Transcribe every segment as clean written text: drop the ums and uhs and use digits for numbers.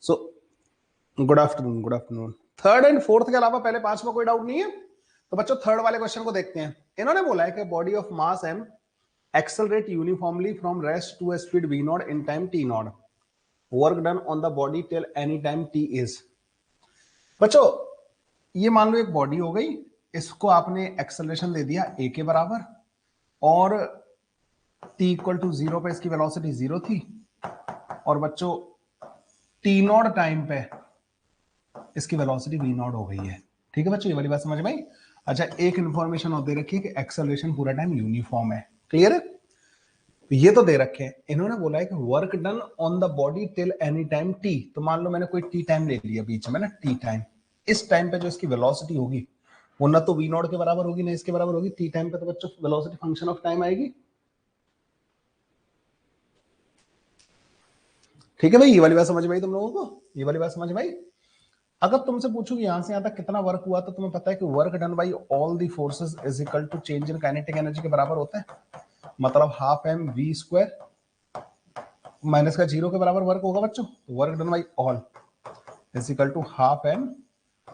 So good afternoon, good afternoon. Third and fourth के अलावा पहले 5 में कोई डाउट नहीं है? तो बच्चों थर्ड वाले क्वेश्चन को देखते हैं। इन्होंने बोला है कि body of mass m accelerate uniformly from rest to a speed v naught in time t naught. Work done on the body till any time t is. बच्चों ये मान लो एक बॉडी हो गई, इसको आपने एक्सेलरेशन दे दिया a के बराबर और t इक्वल टू 0 पे इसकी वेलोसिटी 0 थी और बच्चों t नॉट टाइम पे इसकी वेलोसिटी v नॉट हो गई है। ठीक है बच्चों, ये वाली बात समझ में आई? अच्छा, एक इंफॉर्मेशन और दे रखी है कि एक्सेलरेशन पूरा टाइम यूनिफॉर्म है। क्लियर है? ये तो दे रखे हैं। इन्होंने बोला है कि work done on the body till any time t। तो मान लो मैंने कोई t टाइम ले लिया बीच में ना, t टाइम। इस टाइम पे जो इसकी वेलोसिटी होगी वो ना तो v नॉट के बराबर होगी ना इसके बराबर होगी। t टाइम पे तो बच्चों वेलोसिटी फंक्शन ऑफ टाइम आएगी। ठीक है भाई, ये वाली बात समझ में आई तुम लोगों को? ये वाली बात समझ में आई? अगर तुमसे पूछूं यहां से यहां तक कितना वर्क हुआ तो तुम्हें पता है कि work done by all the forces is equal to change in kinetic energy के बराबर होता है। मतलब half M v square minus का 0 के बराबर वर्क होगा बच्चों। Work done by all is equal to half M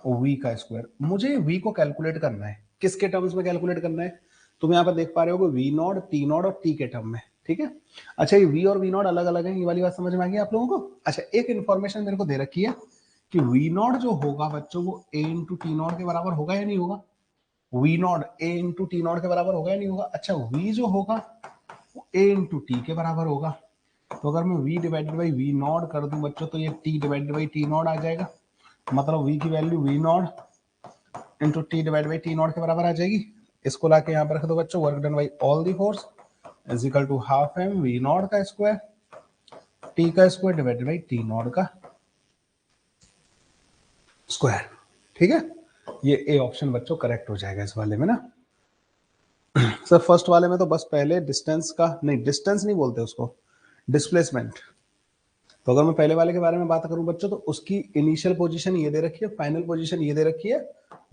v का स्क्वायर। मुझे वी को कैलकुलेट करना है। किसके टर्म्स में कैलकुलेट करना है? तुम यहाँ पर देख पा रहे हो वी नॉट, टी नॉट और टी के टर्म में। ठीक है? अच्छा, ये वी और वी नॉट अलग अलग है, ये वाली बात समझ में आ गई आप लोगों को? अच्छा, एक इन्फॉर्मेशन मेरे को दे रखी है कि वी नॉट जो होगा बच्चों वो ए इंटू टी नॉट के बराबर होगा या नहीं होगा? V naught a into t naught के बराबर होगा या नहीं होगा? अच्छा, वी जो होगा वो ए इंटू टी के बराबर होगा। तो अगर मैं v divided by V naught कर दूं बच्चों तो ये t divided by T naught आ जाएगा। मतलब v की value V naught into T divide by T naught के बराबर आ जाएगी। इसको लाके यहाँ पर रख दो बच्चों। Work done by all the force is equal to half M we not का स्क्वायर टी का square divided by T naught का स्क्वायर। ठीक है? ये ए ऑप्शन बच्चों करेक्ट हो जाएगा इस वाले में ना। सर फर्स्ट वाले में तो बस पहले डिस्टेंस का नहीं, डिस्टेंस नहीं बोलते उसको, डिस्प्लेसमेंट। तो अगर मैं पहले वाले के बारे में बात करूं बच्चों तो उसकी इनिशियल पोजीशन ये दे रखी है, फाइनल पोजीशन ये दे रखी है।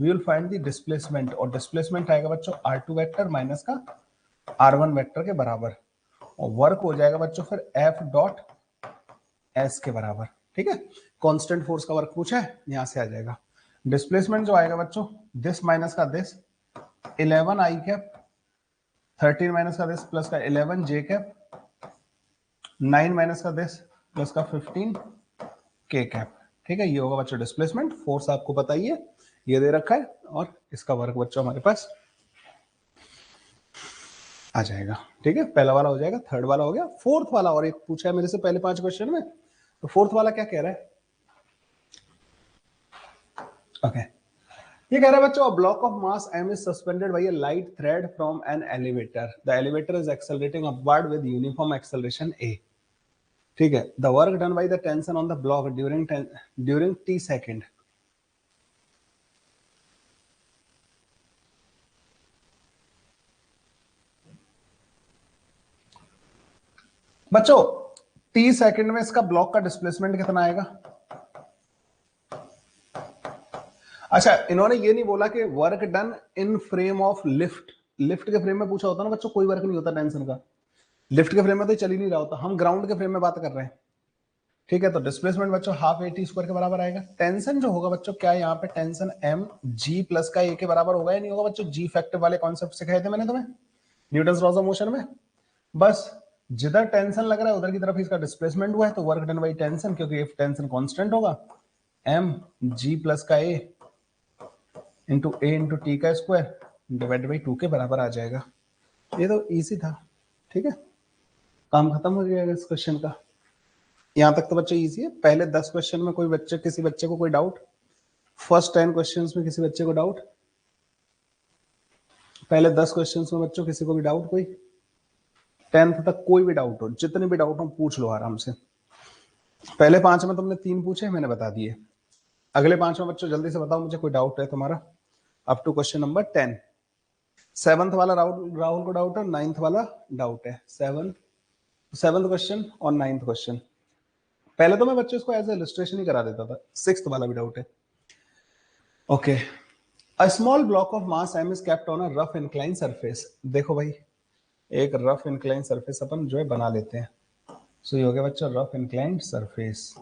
We will find the displacement और डिस्प्लेसमेंट आएगा बच्चों r2 वेक्टर माइनस का r1 वेक्टर के बराबर और वर्क हो जाएगा बच्चों फिर f डॉट s के बराबर। ठीक है? कांस्टेंट फोर्स का वर्क पूछा है, यहां से आ जाएगा। डिस्प्लेसमेंट जो आएगा बच्चों दिस माइनस का दिस 11 आई कैप 13 माइनस का दिस प्लस का 11 जे कैप 9 माइनस का दिस प्लस का 15 के कैप। ठीक है? ये होगा बच्चों डिस्प्लेसमेंट। फोर्स आपको पता ही है, ये दे रखा है और इसका वर्क बच्चों हमारे पास आ जाएगा। ठीक है? पहला वाला हो जाएगा, थर्ड वाला हो गया, फोर्थ वाला और एक पूछा है मेरे से पहले 5 क्वेश्चन में। तो फोर्थ वाला क्या कह रहा है? ओके, ये कह रहा है बच्चों block of mass m is suspended by a light thread from an elevator. The elevator is accelerating upward with uniform acceleration a. ठीक है? The work done by the tension on the block during t second. बच्चों t second में इसका block का displacement कितना आएगा? अच्छा, इन्होंने ये नहीं बोला कि work done in frame of lift. Lift के फ्रेम में पूछा होता ना बच्चों, कोई वर्क नहीं होता टेंशन का। लिफ्ट के फ्रेम में तो चल ही नहीं रहा होता, हम ग्राउंड के फ्रेम में बात कर रहे हैं। ठीक है? तो डिस्प्लेसमेंट बच्चों हाफ ए टी स्क्वायर के बराबर आएगा। टेंशन जो होगा बच्चों क्या है यहाँ पे, टेंशन m g प्लस का a के बराबर होगा या नहीं होगा बच्चों? g फैक्टर वाले कॉन्सेप्ट सिखाए थे मैंने तुम्हें न्यूटन्स लॉज ऑफ मोशन में। बस जिधर टेंशन लग रहा है उधर की तरफ इसका डिस्प्लेसमेंट हुआ है, तो वर्क डन बाई टेंशन, क्योंकि इफ टेंशन कांस्टेंट होगा m g प्लस का a into A into T का स्क्वायर डिवाइड बाई 2 के बराबर आ जाएगा। ये तो इजी था। ठीक है? काम खत्म हो गया इस क्वेश्चन का। यहां तक तो बच्चे इजी है। पहले 10 क्वेश्चन में कोई बच्चे किसी बच्चे को कोई डाउट? फर्स्ट 10 क्वेश्चंस में किसी बच्चे को डाउट? पहले 10 क्वेश्चंस में बच्चों किसी को भी डाउट? कोई 10th तक कोई भी डाउट हो, जितने भी डाउट हो पूछ लो आराम से। पहले 5 में तुमने 3 पूछे, मैंने बता दिए। अगले 5 में बच्चों जल्दी से बताओ मुझे कोई डाउट है तुम्हारा up to question number 10। 7th वाला राहुल को डाउट है, 9th वाला डाउट है। 7th क्वेश्चन और 9th क्वेश्चन। पहले तो मैं बच्चों इसको एज इलस्ट्रेशन ही करा देता था। 6th वाला भी डाउट है। Okay, a small block of mass m is kept on a rough inclined surface. देखो भाई, एक रफ इंक्लाइन सरफेस अपन जो है बना लेते हैं। सो ये हो गया बच्चों रफ इंक्लाइंड सरफेस।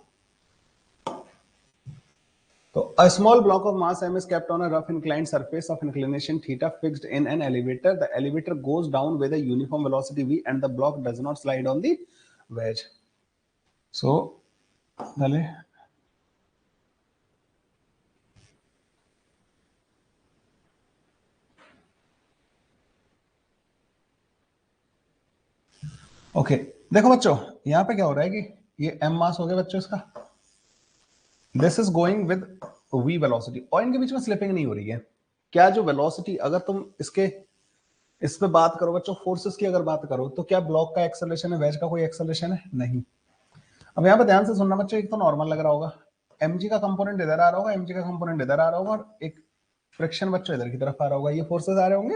तो a small block of mass m is kept on a rough inclined surface of inclination theta fixed in an elevator. The elevator goes down with a uniform velocity v and the block does not slide on the wedge. So पहले okay देखो बच्चों यहाँ पे क्या हो रहा है कि ये m मास हो गया बच्चों इसका, this is going with v velocity और इनके बीच में स्लिपिंग नहीं हो रही है। क्या जो वेलोसिटी अगर तुम इसके इस पे बात करो बच्चों, फोर्सेस की अगर बात करो तो क्या ब्लॉक का एक्सेलरेशन है, वेज का कोई एक्सेलरेशन है? नहीं। अब यहाँ पे ध्यान से सुनना बच्चों, एक तो नॉर्मल लग रहा होगा, mg का कंपोनेंट इधर आ रहा होगा, mg का कंपोनेंट इधर आ रहा होगा और एक फ्रिक्शन बच्चों इधर की तरफ आ रहा होगा, ये फोर्सेस आ रहे होंगे।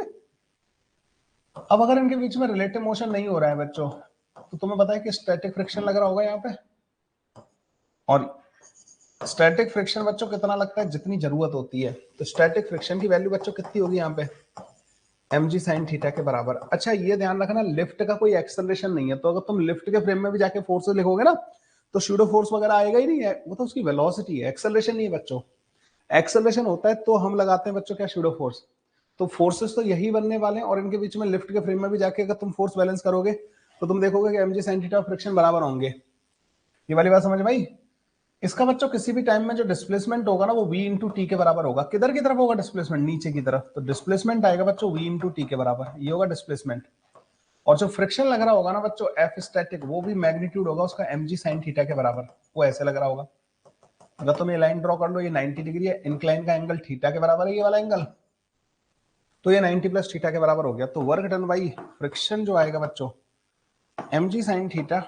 अब अगर इनके बीच में रिलेटिव मोशन नहीं हो रहा है बच्चों तो तुम्हें पता है कि स्टैटिक फ्रिक्शन लग रहा होगा यहाँ पे, और स्टैटिक फ्रिक्शन बच्चों कितना लगता है, जितनी जरूरत होती है। तो स्टैटिक फ्रिक्शन की वैल्यू बच्चों कितनी होगी यहाँ पे, mg sin थीटा के बराबर। अच्छा ये ध्यान रखना, लिफ्ट का कोई एक्सेलरेशन नहीं है, तो अगर तुम लिफ्ट के फ्रेम में भी जाके फोर्सेस लिखोगे ना तो स्यूडो फोर्स वगैरह आएगा ही नहीं है, वो तो उसकी वेलोसिटी है, एक्सेलरेशन नहीं है बच्चों। एक्सेलरेशन होता है तो हम लगाते हैं बच्चों क्या, स्यूडो फोर्स। तो फोर्सेस तो यही बनने वाले हैं और इनके बीच में लिफ्ट के फ्रेम में भी जाके अगर तुम फोर्स बैलेंस करोगे तो तुम देखोगे कि mg sin थीटा फ्रिक्शन बराबर होंगे। ये वाली बात समझ में आई? इसका बच्चों किसी भी टाइम में जो डिस्प्लेसमेंट होगा ना वो v इंटू टी के बराबर होगा। किधर की तरफ होगा डिस्प्लेसमेंट, नीचे की तरफ, तो डिस्प्लेसमेंट आएगा बच्चों v इंटू टी के बराबर, ये होगा डिस्प्लेसमेंट। और जो फ्रिक्शन लग रहा होगा ना बच्चों एफ स्टैटिक, वो भी मैग्नीट्यूड होगा उसका mg sin थीटा के बराबर, वो ऐसे लग रहा होगा। अगर तुम ये लाइन ड्रॉ कर लो, ये 90 डिग्री है, इंक्लाइन का एंगल थीटा के बराबर है ये वाला एंगल, तो ये 90 प्लस थीटा के बराबर हो गया। तो वर्क डन बाई फ्रिक्शन जो आएगा बच्चों mg sin theta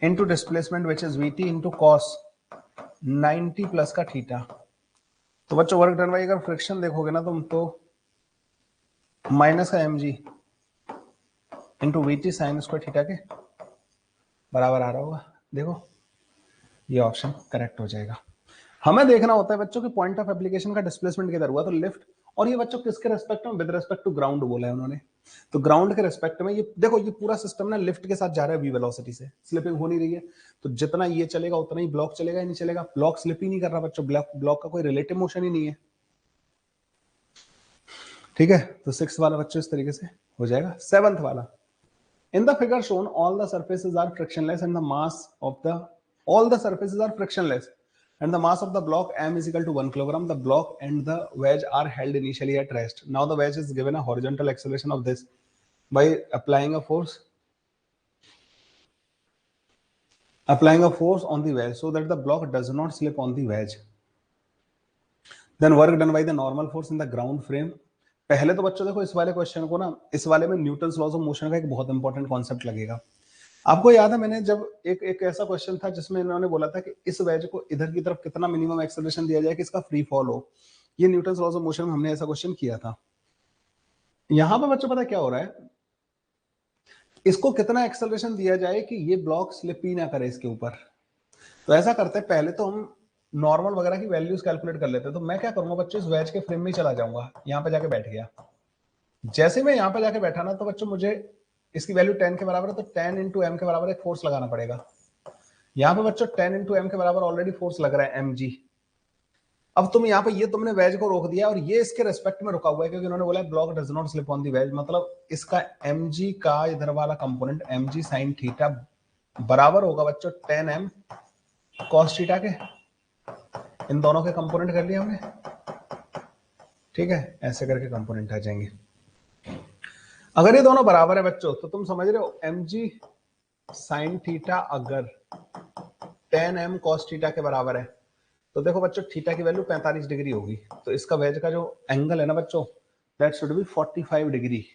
into displacement which is vt into cos 90 plus का थीटा। तो बच्चों वर्क डन बाई अगर फ्रिक्शन देखोगे ना तुम तो माइनस का mg into vt sign square theta के बराबर आ रहा होगा। देखो ये ऑप्शन करेक्ट हो जाएगा। हमें देखना होता है बच्चों कि पॉइंट ऑफ एप्लीकेशन का डिस्प्लेसमेंट किधर हुआ, तो लिफ्ट, और ये बच्चों किसके रेस्पेक्ट में, विद रेस्पेक्ट टू ग्राउंड बोला है उन्होंने, तो ग्राउंड के रेस्पेक्ट में। ये देखो ये पूरा सिस्टम ना लिफ्ट के साथ जा रहा है वी वेलोसिटी से, स्लिपिंग हो नहीं रही है, तो जितना ये चलेगा उतना ही ब्लॉक चलेगा ही नहीं चलेगा, ब्लॉक स्लिप ही नहीं कर रहा बच्चों, ब्लॉक का कोई रिलेटिव मोशन ही नहीं है। ठीक है, तो 6 वाला बच्चों इस तरीके से हो जाएगा। 7th वाला, in the figure shown all the surfaces are frictionless and the mass of the all the surfaces are frictionless and the mass of the block m is equal to 1 kilogram. The block and the wedge are held initially at rest. Now the wedge is given a horizontal acceleration of this by applying a force on the wedge so that the block does not slip on the wedge. Then work done by the normal force in the ground frame. पहले तो बच्चों देखो इस वाले question को ना, इस वाले में न्यूटन्स लॉज ऑफ मोशन का एक बहुत इंपॉर्टेंट कॉन्सेप्ट लगेगा। आपको याद है मैंने जब एक ऐसा क्वेश्चन था जिसमें इन्होंने बोला था कि इस वेज को इधर की तरफ कितना मिनिमम एक्सेलरेशन दिया जाए कि इसका फ्री फॉल हो, ये न्यूटन्स लॉज ऑफ मोशन में हमने ऐसा क्वेश्चन किया था। यहां पे बच्चों पता क्या हो रहा है, इसको कितना एक्सेलरेशन दिया जाए कि ये ब्लॉक स्लिप ही ना करे इसके ऊपर। तो ऐसा करते हैं, पहले तो हम नॉर्मल वगैरह की वैल्यूज कैलकुलेट कर लेते हैं। तो मैं क्या करूंगा बच्चों, इस वेज के फ्रेम में ही चला जाऊंगा, यहाँ पे जाके बैठ गया। जैसे मैं यहाँ पे जाके बैठा ना तो बच्चों मुझे इसकी वैल्यू 10 के बराबर है, तो 10 इंटू एम के बराबर एक फोर्स लगाना पड़ेगा। यहाँ पे बच्चों 10 इंटू एम के बराबर ऑलरेडी फोर्स लग रहा है mg। अब तुम यहाँ पे ये तुमने वेज को रोक दिया और ये इसके रेस्पेक्ट में रुका हुआ है क्योंकि उन्होंने बोला block does not slip on the wedge, मतलब इसका mg का इधर वाला कंपोनेंट mg sin थीटा बराबर होगा बच्चों 10m cos थीटा के। इन दोनों के कंपोनेंट कर लिए हमने, ठीक है, ऐसे करके कंपोनेंट आ जाएंगे। अगर ये दोनों बराबर है बच्चों तो तुम समझ रहे हो mg sin थीटा अगर 10m cos थीटा के बराबर है तो देखो बच्चों थीटा की वैल्यू 45 डिग्री होगी, तो इसका वेज का जो एंगल है ना बच्चों दैट शुड बी 45 डिग्री।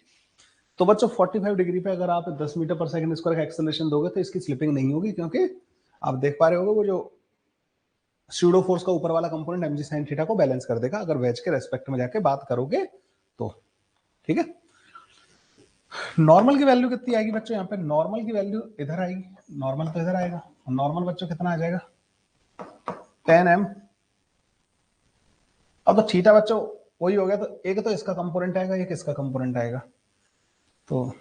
तो बच्चों 45 डिग्री पे अगर आप 10 मीटर पर सेकंड स्क्वायर का एक्सेलरेशन दोगे तो इसकी स्लिपिंग नहीं होगी, क्योंकि आप देख पा रहे होगे वो जो स्यूडो फोर्स का ऊपर वाला कंपोनेंट mg sin थीटा को बैलेंस कर देगा अगर वेज के रेस्पेक्ट में जाके बात करोगे तो। ठीक है, नॉर्मल की वैल्यू कितनी आएगी बच्चों, यहाँ पे नॉर्मल की वैल्यू इधर आएगी, नॉर्मल तो इधर आएगा, नॉर्मल बच्चों कितना आ जाएगा 10m। अब तो थीटा बच्चों वही हो गया, तो एक तो इसका कंपोनेंट आएगा, एक इसका कंपोनेंट आएगा, तो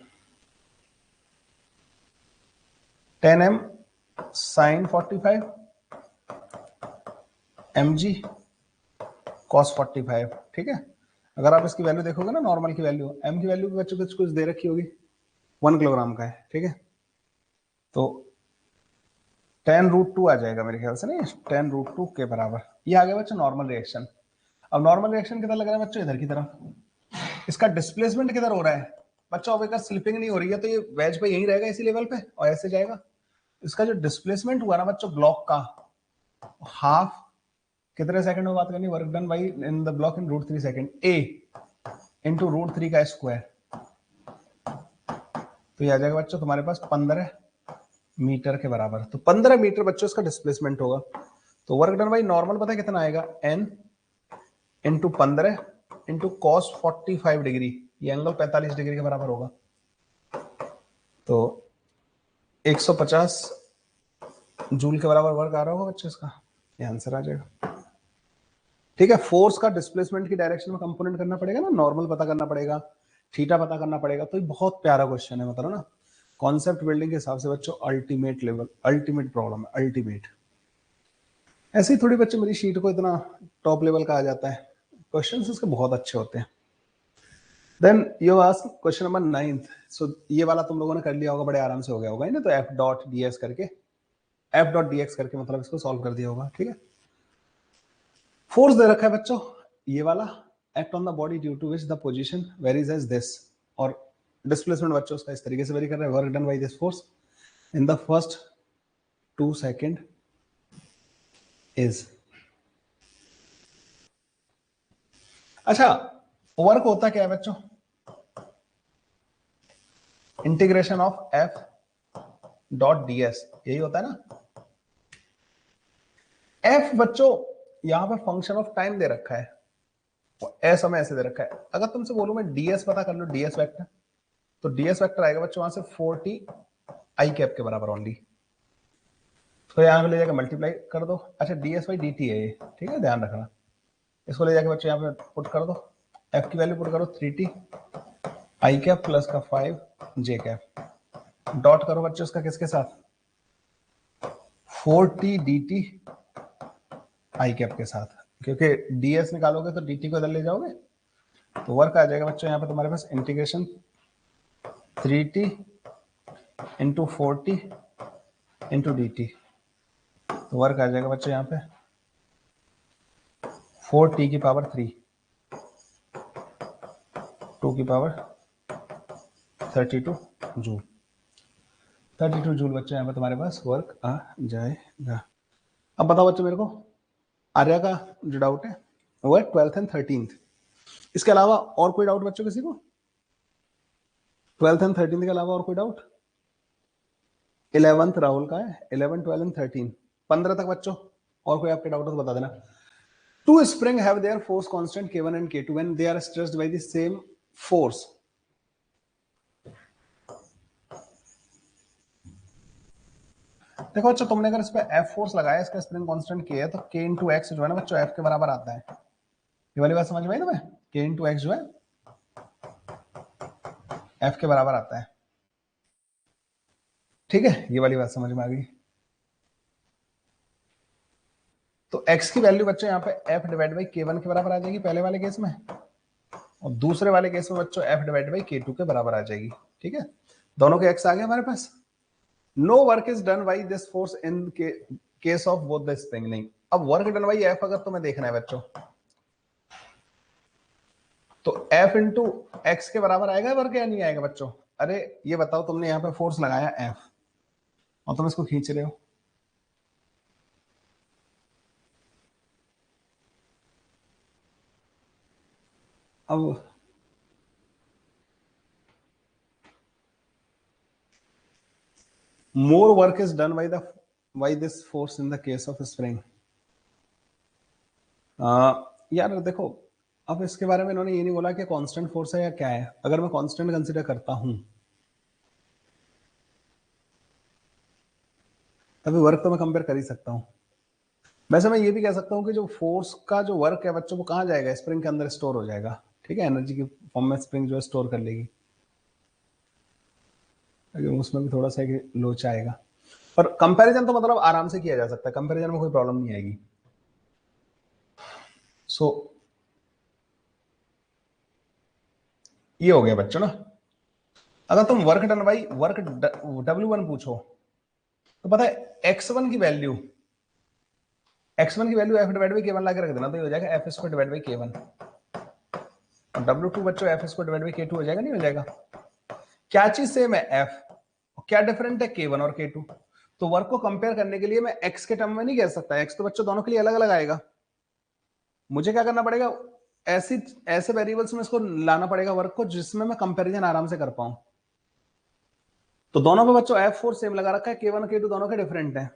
10m sin 45 mg cos 45, ठीक है। अगर आप इसकी वैल्यू देखोगे ना, नॉर्मल की वैल्यू, m की वैल्यू बच्चों कुछ दे रखी होगी, 1 किलोग्राम का है, ठीक है। तो 10√2 आ जाएगा मेरे ख्याल से, नहीं 10√2 के बराबर। ये आ गया बच्चों नॉर्मल रिएक्शन। अब नॉर्मल रिएक्शन किधर लग रहा है बच्चों, इधर की तरफ। इसका डिस्प्लेसमेंट किधर हो रहा है बच्चों, अब अगर स्लिपिंग नहीं हो रही है तो ये वेज पे यहीं रहेगा इसी लेवल पे और ऐसे जाएगा। इसका जो डिस्प्लेसमेंट हुआ ना बच्चों ब्लॉक का, हाफ कितने सेकंड में बात करनी, work done by in the block in √3 second, A into √3 का स्क्वायर। तो ये आ जाएगा बच्चों तुम्हारे पास 15 मीटर के बराबर। तो 15 मीटर बच्चों इसका डिस्प्लेसमेंट होगा। तो वर्क डन बाई नॉर्मल पता है कितना आएगा, n into 15 into cos 45 degree, ये एंगल 45 डिग्री के बराबर होगा। तो 150 जूल के बराबर वर्क आ रहा होगा बच्चों इसका, ये आंसर आ जाएगा। ठीक है, फोर्स का डिस्प्लेसमेंट की डायरेक्शन में कंपोनेंट करना पड़ेगा ना, नॉर्मल पता करना पड़ेगा, थीटा पता करना पड़ेगा। तो ये बहुत प्यारा क्वेश्चन है, मतलब ना कॉन्सेप्ट बिल्डिंग के हिसाब से बच्चों अल्टीमेट लेवल, अल्टीमेट प्रॉब्लम है, अल्टीमेट। ऐसे ही थोड़ी बच्चे मेरी शीट को इतना टॉप लेवल का आ जाता है, क्वेश्चंस इसके बहुत अच्छे होते हैं। Then you ask question number 9। So ये वाला तुम लोगों ने कर लिया होगा, बड़े आराम से हो गया होगा ना। तो एफ डॉट डी एस करके, एफ डॉट डी एक्स करके मतलब इसको सॉल्व कर दिया होगा, ठीक है। फोर्स दे रखा है बच्चों ये वाला, act on the body due to which the position varies as this, और डिस्प्लेसमेंट बच्चों उसका इस तरीके से वेरी कर रहा है, work done by this force in the first 2 second is. अच्छा, वर्क होता क्या है बच्चों, integration of F dot d s, यही होता है ना। एफ बच्चों यहां पे फंक्शन ऑफ टाइम दे रखा है, ए समय ऐसे दे रखा है। अगर तुमसे बोलूं मैं डीएस पता कर लो, डीएस वेक्टर, तो डीएस वेक्टर आएगा बच्चों वहां से 40 आई कैप के बराबर ओनली। तो यहां पे ले जाकर मल्टीप्लाई कर दो। अच्छा डीएस बाई डी टी है ये, ठीक है, ध्यान रखना। इसको ले जाके बच्चों यहाँ पे पुट कर दो, एफ की वैल्यू पुट करो 3t आई कैप प्लस का 5 जे कैप, डॉट करो बच्चों उसका किसके साथ, 4t dt आई कैप के साथ, क्योंकि डीएस निकालोगे तो dt को इधर ले जाओगे। तो वर्क आ जाएगा बच्चों यहाँ पे तुम्हारे पास integration 3t into 4t into dt। तो वर्क आ जाएगा बच्चों यहाँ पे 4t की पावर 3, 2 की पावर 32 जूल, 32 जूल बच्चों यहाँ पे तुम्हारे पास वर्क आ जाएगा। अब बताओ बच्चों मेरे को, आर्या का जो डाउट है वो है 12th एंड 13th, इसके अलावा और कोई डाउट बच्चों किसी को, 12th एंड 13th के अलावा और कोई डाउट। 11th राहुल का है, 11, 12 एंड 13, 15 तक बच्चों और कोई आपके डाउट हो तो बता देना। Two spring have their force constant K1 and K2 when they are stressed by the same force. देखो बच्चों, तुमने अगर इस पे F फोर्स लगाया, इसका स्प्रिंग कांस्टेंट K है, तो K इंटू एक्स जो है ना बच्चों F के बराबर आता है। ये वाली बात समझ में आई तुम्हें, K इंटू एक्स जो है F के बराबर आता है, ठीक है, ये वाली बात समझ में आ गई। तो x की वैल्यू बच्चों यहाँ पे F डिवाइड बाई K1 के बराबर आ जाएगी पहले वाले केस में, और दूसरे वाले केस में बच्चों F डिवाइड बाई K2 के बराबर आ जाएगी, ठीक है। दोनों के x आ गए हमारे पास। No work is done by this force in case of both the spring. नहीं, अब वर्क डन बाई एफ अगर तुम्हें देखना है बच्चों, तो एफ इंटू एक्स के बराबर आएगा वर्क या नहीं आएगा बच्चों। अरे ये बताओ, तुमने यहाँ पे फोर्स लगाया एफ और तुम इसको खींच रहे हो, अब more work is done by this force in the case of spring। यार देखो, अब इसके बारे में इन्होंने ये नहीं बोला कि कांस्टेंट फोर्स है या क्या है। अगर मैं कांस्टेंट कंसीडर करता हूं तभी वर्क तो मैं कंपेयर कर ही सकता हूं। वैसे मैं ये भी कह सकता हूं कि जो फोर्स का जो वर्क है बच्चों, वो कहाँ जाएगा, स्प्रिंग के अंदर स्टोर हो जाएगा, ठीक है, एनर्जी की फॉर्म में स्प्रिंग जो है स्टोर कर लेगी, लेकिन उसमें भी थोड़ा सा लोच आएगा। पर कंपैरिजन तो मतलब आराम से किया जा सकता है, कंपैरिजन में कोई प्रॉब्लम नहीं आएगी। सो ये हो गया बच्चों ना। अगर तुम work done by work W1 पूछो तो पता है x1 की value f divide by k1 लाके रख देना, तो ये हो जाएगा f square divide by k1। W2 बच्चों f square divide by k2 हो जाएगा, नहीं हो जाएगा? क्या चीज सेम है? f। क्या डिफरेंट है? k1 और k2। तो वर्क को कंपेयर करने के लिए मैं x के टर्म में नहीं कह सकता, x तो बच्चों दोनों के लिए अलग अलग आएगा। मुझे क्या करना पड़ेगा, ऐसे ऐसे वेरिएबल्स में इसको लाना पड़ेगा वर्क को जिसमें मैं कंपैरिजन आराम से कर पाऊं। तो दोनों पे बच्चों f4 सेम लगा रखा है, k1 k2 दोनों के डिफरेंट है।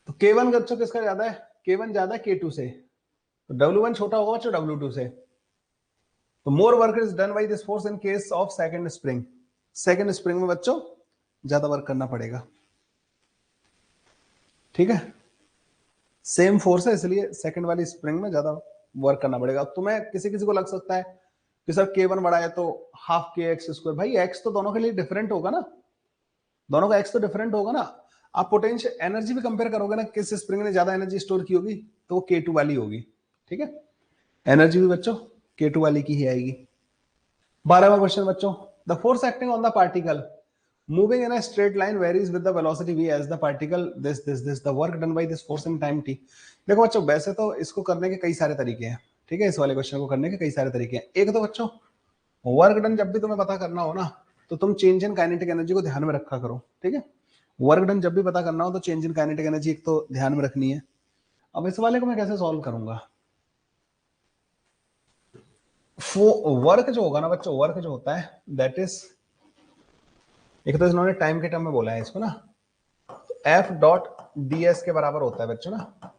तो k1 बच्चों किसका ज्यादा है? k1 ज्यादा है k2 से, तो W1 छोटा होगा बच्चों W2 से। तो more work is done by this force in case of second spring. Second spring में बच्चों ज्यादा वर्क करना पड़ेगा, ठीक है? सेम फोर्स है इसलिए सेकंड वाली स्प्रिंग में ज्यादा वर्क करना पड़ेगा। तुम्हें किसी किसी को लग सकता है कि सर k1 बड़ा है तो हाफ के एक्स स्क्वायर, भाई x तो दोनों के लिए डिफरेंट होगा ना, दोनों का x तो डिफरेंट होगा ना। आप पोटेंशियल एनर्जी भी कंपेयर करोगे ना, किस स्प्रिंग ने ज्यादा एनर्जी स्टोर की होगी तो वो k2 वाली होगी, ठीक है? एनर्जी भी बच्चों k2 वाली की ही आएगी। 12वां क्वेश्चन बच्चों, the force acting on the particle moving in a straight line varies with the velocity v as the particle this the work done by this force in time t। देखो बच्चों वैसे तो इसको करने के कई सारे तरीके हैं, ठीक है? इस वाले क्वेश्चन को करने के कई सारे तरीके हैं। एक तो बच्चों वर्क डन जब भी तुम्हें पता करना हो ना तो तुम चेंज इन काइनेटिक एनर्जी को ध्यान में रखा करो, ठीक है? वर्क डन जब भी पता करना हो तो चेंज इन काइनेटिक एनर्जी एक तो ध्यान में रखनी है। अब इस वाले को मैं कैसे सॉल्व करूंगा? वर्क जो होगा ना बच्चों, वर्क जो होता है दैट इज, एक तो इन्होंने टाइम के टर्म में बोला है इसको ना, तो एफ डॉट डी एस के बराबर होता है बच्चों ना।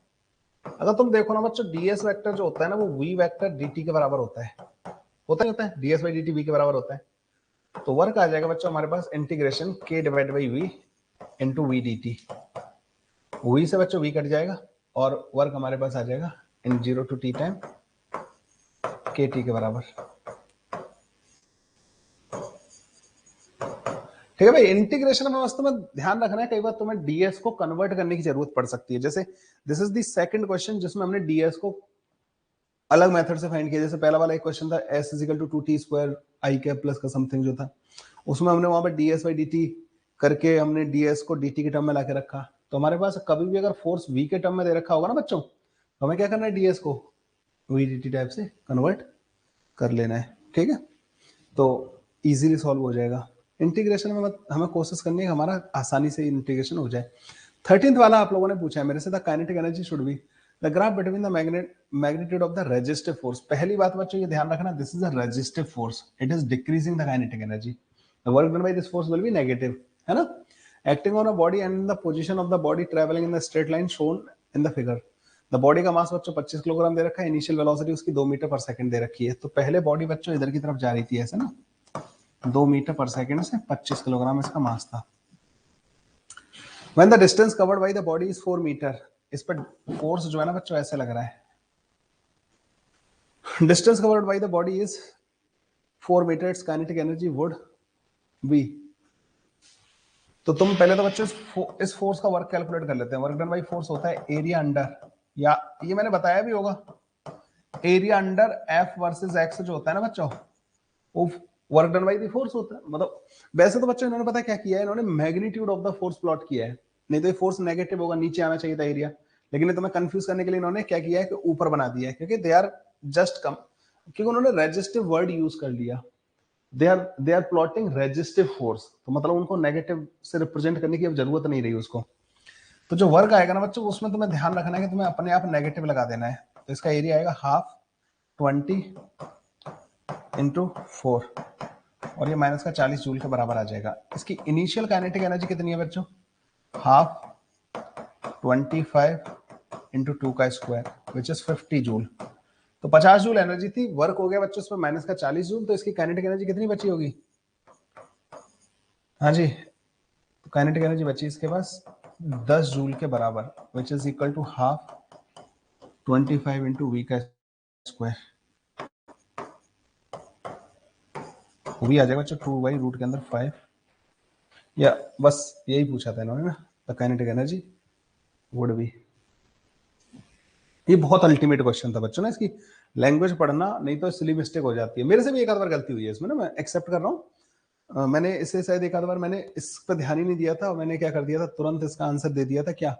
अगर तुम देखो ना बच्चों, ds वेक्टर जो होता है ना वो v वेक्टर dt के बराबर होता है, होता ही होता है। ds बाई dt v के बराबर होता है। तो वर्क आ जाएगा बच्चों हमारे पास integration k divide by v into V D T. v से बच्चों v कट जाएगा और वर्क हमारे पास आ जाएगा इन 0 टू t टाइम के टी के बराबर, ठीक है भाई? इंटीग्रेशन में वास्तव में ध्यान रखना है, कई बार तुम्हें ds को कन्वर्ट करने की जरूरत पड़ सकती है। जैसे this is the second question जिसमें हमने ds को अलग मेथड से फाइंड किया। जैसे पहला वाला एक क्वेश्चन था s is equal to 2t square i cap plus का समथिंग जो था, उसमें हमने वहां पे ds बाई dt करके हमने ds को dt के टर्म में लाके रखा। तो हमारे पास कभी भी अगर फोर्स v के टर्म में दे रखा होगा ना बच्चों, तो हमें क्या करना है, ds को v dt टाइप से कन्वर्ट कर लेना है, ठीक है? तो इजीली सॉल्व हो जाएगा। इंटीग्रेशन में हमें कोशिश करनी है हमारा आसानी से इंटीग्रेशन हो जाए। 13th वाला आप लोगों ने पूछा है मेरे से, the kinetic energy should be the graph between the magnitude of the resistive force. पहली बात बच्चों ये ध्यान रखना, this is a resistive force, it is decreasing the kinetic energy, the work done by this force will be negative, है ना? Acting on a body and in the position of the body travelling in the straight line shown in the figure. The body का मास बच्चों 25 kilogram दे रखा है, initial velocity उसकी 2 metre पर second दे रखी है। तो पहले बॉडी बच्चों इधर की तरफ जा रही थी ऐसे ना, 2 मीटर पर सेकंड से 25 किलोग्राम इसका मास था। When the distance covered by the body is 4 metre, इस पर फोर्स जो है ना बच्चों ऐसे लग रहा है, distance covered by the body is 4 metre, its kinetic energy would be. तो तुम पहले तो बच्चों इस फोर्स का वर्क कैलकुलेट कर लेते हैं। वर्क डन बाय फोर्स होता है एरिया अंडर, या ये मैंने बताया भी होगा, area under F versus x जो होता है ना बच्चों, वो work done bye the force होता है। मतलब वैसे तो बच्चों इन्होंने पता क्या किया है, इन्होंने magnitude of the force plot किया है, नहीं तो ये फोर्स नेगेटिव होगा, नीचे आना चाहिए था एरिया। लेकिन तुम्हें कंफ्यूज करने के लिए इन्होंने क्या किया है कि ऊपर बना दिया है, क्योंकि दे आर जस्ट कम, क्योंकि उन्होंने रेजिस्टिव वर्ड यूज कर लिया। They are plotting resistive force, तो मतलब उनको नेगेटिव से रिप्रेजेंट करने की अब जरूरत नहीं रही उसको। तो जो वर्क आएगा ना बच्चों उसमें तुम्हें ध्यान रखना है कि तुम्हें अपने आप नेगेटिव लगा देना है। तो इसका एरिया आएगा हाफ 20 इंटू 4 और ये माइनस का 40 जूल के बराबर आ जाएगा। इसकी इनिशियल काइनेटिक एनर्जी कितनी है बच्चों? हाफ 25 इंटू 2 का स्क्वायर विच इज 50 जूल। तो 50 जूल एनर्जी थी, वर्क हो गया बच्चों इसमें माइनस का 40 जूल, तो इसकी काइनेटिक एनर्जी कितनी बची होगी? हाँ जी, तो काइनेटिक एनर्जी बची इसके पास 10 जूल के बराबर which is equal to half 25 into v का स्क्वायर। वो भी आ जाएगा बच्चों 2 बाई रूट के अंदर 5, या बस यही पूछा था इन्होंने ना, the kinetic energy would B. ये बहुत अल्टीमेट क्वेश्चन था बच्चों ना, इसकी लैंग्वेज पढ़ना, नहीं तो सिली मिस्टेक हो जाती है। मेरे से भी एक आध बार गलती हुई है इसमें ना, मैं एक्सेप्ट कर रहा हूँ। मैंने इससे शायद एक आध बार मैंने इस पर ध्यान ही नहीं दिया था, मैंने क्या कर दिया था, तुरंत इसका आंसर दे दिया था। क्या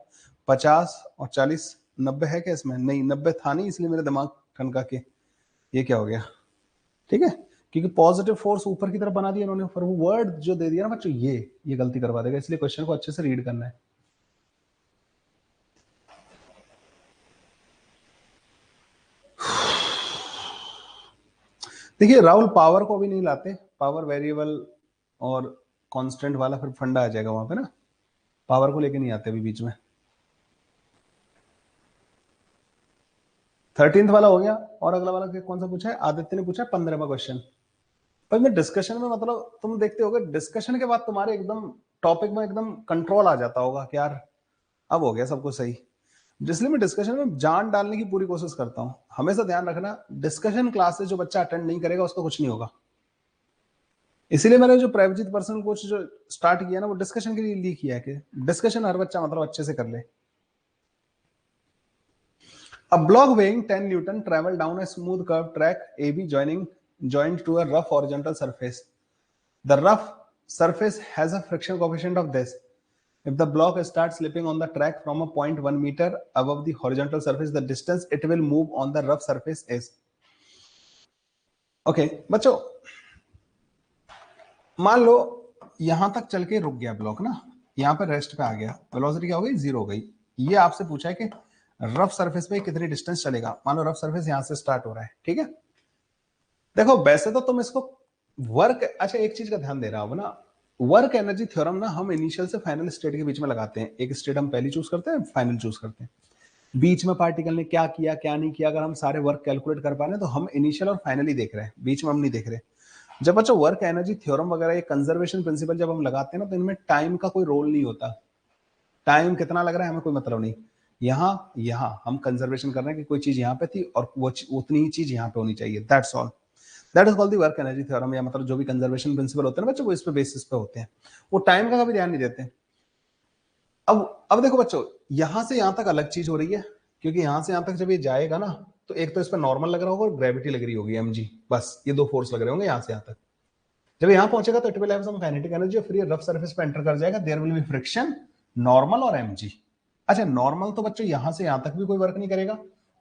50 और 40 90 है क्या इसमें? नहीं 90 था नहीं, इसलिए मेरा दिमाग ठनका के ये क्या हो गया, ठीक है, क्योंकि पॉजिटिव फोर्स ऊपर की तरफ बना दिया इन्होंने, पर वो वर्ड जो दे दिया ना बच्चों, ये गलती करवा देगा, इसलिए क्वेश्चन को अच्छे से रीड करना है। देखिए राहुल, पावर को भी नहीं लाते, पावर वेरिएबल और कांस्टेंट वाला फिर फंडा आ जाएगा वहां पे ना, पावर को लेके नहीं आते अभी बीच में। 13th वाला हो गया, और अगला वाला कौन सा पूछा है? आदित्य ने पूछा 15वां क्वेश्चन। पर मैं डिस्कशन में, मतलब तुम देखते होगे डिस्कशन के बाद तुम्हारे एकदम टॉपिक में एकदम कंट्रोल आ जाता होगा कि यार अब हो गया सब कुछ सही, इसलिए मैं डिस्कशन में जान डालने की पूरी कोशिश करता हूं। हमेशा ध्यान रखना, डिस्कशन क्लासेस जो बच्चा अटेंड नहीं करेगा उसको कुछ नहीं होगा। इसीलिए मैंने जो प्राइवेट पर्सनल कोच जो स्टार्ट किया ना, वो डिस्कशन के लिए किया है कि डिस्कशन हर बच्चा मतलब अच्छे से कर ले। A block weighing 10 Newton traveled down a smooth curved track AB joined to a rough horizontal surface. The rough surface has a friction coefficient of this. If the block starts slipping on the track from a point 1 meter above the horizontal surface, the distance it will move on the rough surface is. Okay, बच्चों मान लो यहां तक चल के रुक गया block ना, यहां पर रेस्ट पे आ गया, वेलोसिटी क्या हो गई? 0 हो गई। ये आपसे पूछा है कि रफ सरफेस पे कितनी डिस्टेंस चलेगा। मान लो रफ सरफेस यहां से स्टार्ट हो रहा है, ठीक है। देखो वैसे तो तुम इसको वर्क, अच्छा एक चीज का ध्यान दे रहा हूं ना, वर्क एनर्जी थ्योरम ना हम इनिशियल से फाइनल स्टेट के बीच में लगाते हैं। एक स्टेट हम पहली चूज करते हैं, फाइनल चूज करते हैं। बीच में पार्टिकल ने क्या किया क्या नहीं किया, अगर हम सारे वर्क कैलकुलेट कर पा रहे हैं तो हम इनिशियल और फाइनल ही देख रहे हैं, बीच में हम नहीं देख रहे। जब बच्चों वर्क एनर्जी थ्योरम वगैरह ये कंजर्वेशन प्रिंसिपल जब हम लगाते हैं ना, तो इनमें टाइम का कोई रोल नहीं होता। टाइम कितना लग रहा है हमें कोई मतलब नहीं। यहाँ हम कंजर्वेशन कर रहे हैं कि कोई चीज यहाँ पे थी और वो उतनी ही चीज यहाँ पे होनी चाहिए, that's all. That is called the work energy theorem, या मतलब जो भी कंजर्वेशन प्रिंसिपल होते हैं ना बच्चों, वो इस पे बेसिस पे होते हैं, वो टाइम का कभी ध्यान नहीं देते। अब देखो बच्चों, यहां से यहां तक अलग चीज हो रही है, क्योंकि यहां से यहां तक जब ये जाएगा ना, तो एक तो इस पर नॉर्मल लग रहा होगा और ग्रेविटी लग रही होगी mg, बस ये दो फोर्स लग रहे होंगे यहां से यहां तक। जब यहां पहुंचेगा तो it will have some kinetic energy और फिर ये रफ सरफेस पे एंटर कर जाएगा, there will be friction, normal और mg। अच्छा नॉर्मल तो बच्चों यहां से यहां तक भी कोई वर्क नहीं करेगा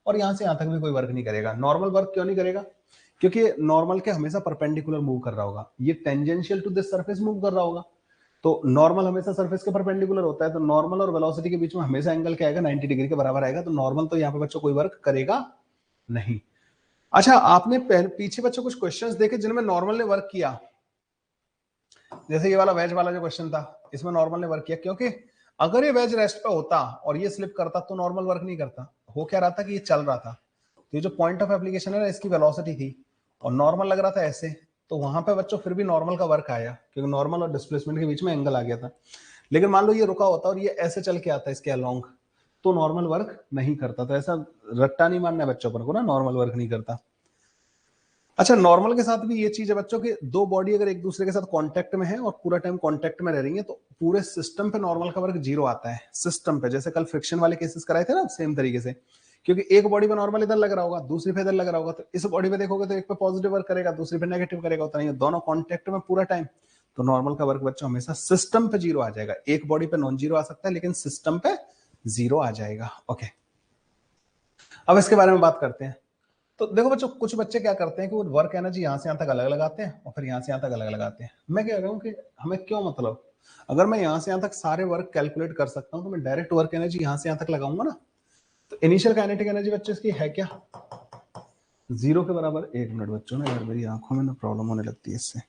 और यहां से यहां तक भी कोई वर्क नहीं करेगा। नॉर्मल वर्क क्यों नहीं करेगा? क्योंकि नॉर्मल के हमेशा परपेंडिकुलर मूव कर रहा होगा, ये tangential to this surface move कर रहा होगा, तो नॉर्मल हमेशा सरफेस के परपेंडिकुलर होता है, तो नॉर्मल और वेलोसिटी के बीच में हमेशा एंगल क्या आएगा? 90 डिग्री के बराबर आएगा, तो नॉर्मल तो यहाँ पे बच्चों कोई वर्क करेगा नहीं। अच्छा आपने पीछे बच्चों कुछ क्वेश्चंस देखे जिनमें नॉर्मल ने वर्क किया, जैसे ये वाला वेज वाला जो क्वेश्चन था, इसमें नॉर्मल ने वर्क किया, क्योंकि अगर ये वेज रेस्ट पे होता और ये स्लिप करता तो नॉर्मल वर्क नहीं करता। हो क्या रहा था कि ये चल रहा था, तो ये जो पॉइंट ऑफ एप्लीकेशन है ना, इसकी वेलोसिटी थी और नॉर्मल लग रहा था ऐसे, तो वहां पे बच्चों फिर भी नॉर्मल का वर्क आया, क्योंकि नॉर्मल और डिस्प्लेसमेंट के बीच में एंगल आ गया था। लेकिन मान लो ये रुका होता और ये ऐसे चल के आता इसके अलोंग, तो नॉर्मल वर्क नहीं करता। तो ऐसा रट्टा नहीं मानना है बच्चों पर को ना, नॉर्मल वर्क नहीं करता। अच्छा नॉर्मल के साथ भी ये चीज है बच्चों की, दो बॉडी अगर एक दूसरे के साथ कांटेक्ट में है और पूरा टाइम कांटेक्ट में रह रही है, तो पूरे सिस्टम पे नॉर्मल का वर्क 0 आता है। सिस्टम पे जैसे कल फ्रिक्शन वाले केसेस कराए थे ना, सेम तरीके से, क्योंकि एक बॉडी पे नॉर्मल इधर लग रहा होगा, दूसरी पे इधर लग रहा होगा, तो इस बॉडी पे देखोगे तो एक पे पॉजिटिव वर्क करेगा, दूसरी पे नेगेटिव करेगा, उतना ही दोनों कांटेक्ट में पूरा टाइम, तो नॉर्मल का वर्क बच्चों हमेशा सिस्टम पे 0 आ जाएगा। एक बॉडी पे नॉन 0 आ सकता है, लेकिन सिस्टम पे 0 आ जाएगा। ओके अब इसके बारे में बात करते हैं। तो देखो बच्चों, कुछ बच्चे क्या करते हैं कि वो वर्क एनर्जी यहां से यहां तक अलग लगाते हैं और फिर यहां से यहां तक अलग लगाते हैं। मैं कह रहा हूं कि हमें क्यों मतलब, अगर मैं यहां से यहां तक सारे वर्क कैलकुलेट कर सकता हूं तो मैं डायरेक्ट वर्क एनर्जी यहां से यहां तक लगाऊंगा ना। तो इनिशियल काइनेटिक एनर्जी बच्चों इसकी है क्या? 0 के बराबर। एक मिनट बच्चों ना, यार मेरी आंखों में ना प्रॉब्लम होने लगती है इससे।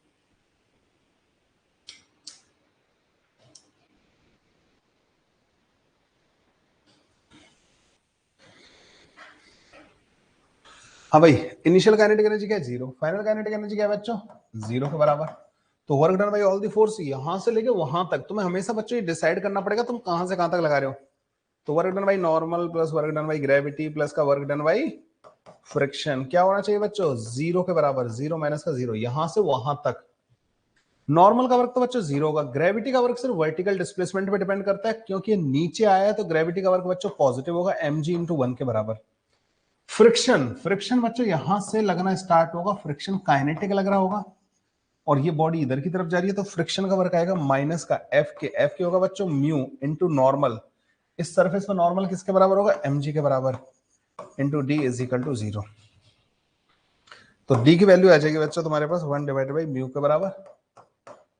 हाँ भाई, इनिशियल काइनेटिक एनर्जी क्या है? 0। फाइनल काइनेटिक एनर्जी क्या है बच्चों? 0 के बराबर। तो work done bye all the force यहां से लेके वहां तक, तुम्हें हमेशा बच्चों ये डिसाइड करना पड़ेगा तुम कहां से कहां तक लगा रहे हो। तो work done by normal plus work done by gravity plus का वर्क डन बाई फ्रिक्शन क्या होना चाहिए बच्चों? 0 के बराबर। 0 माइनस का 0, यहां से वहां तक। नॉर्मल का वर्क तो बच्चों 0 होगा। ग्रेविटी का वर्क सिर्फ वर्टिकल डिस्प्लेसमेंट पे डिपेंड करता है, क्योंकि नीचे आया है तो ग्रेविटी का वर्क बच्चों पॉजिटिव होगा, mg इंटू 1 के बराबर। फ्रिक्शन, फ्रिक्शन बच्चों यहां से लगना स्टार्ट होगा, फ्रिक्शन काइनेटिक लग रहा होगा और ये बॉडी इधर की तरफ जा रही है, तो फ्रिक्शन का वर्क आएगा माइनस का एफ के होगा बच्चों म्यू इंटू नॉर्मल। इस सरफेस पर नॉर्मल किसके बराबर होगा, mg के बराबर, into d is equal to 0। तो डी की वैल्यू आ जाएगी बच्चों तुम्हारे पास 1 डिवाइडेड बाई म्यू के बराबर,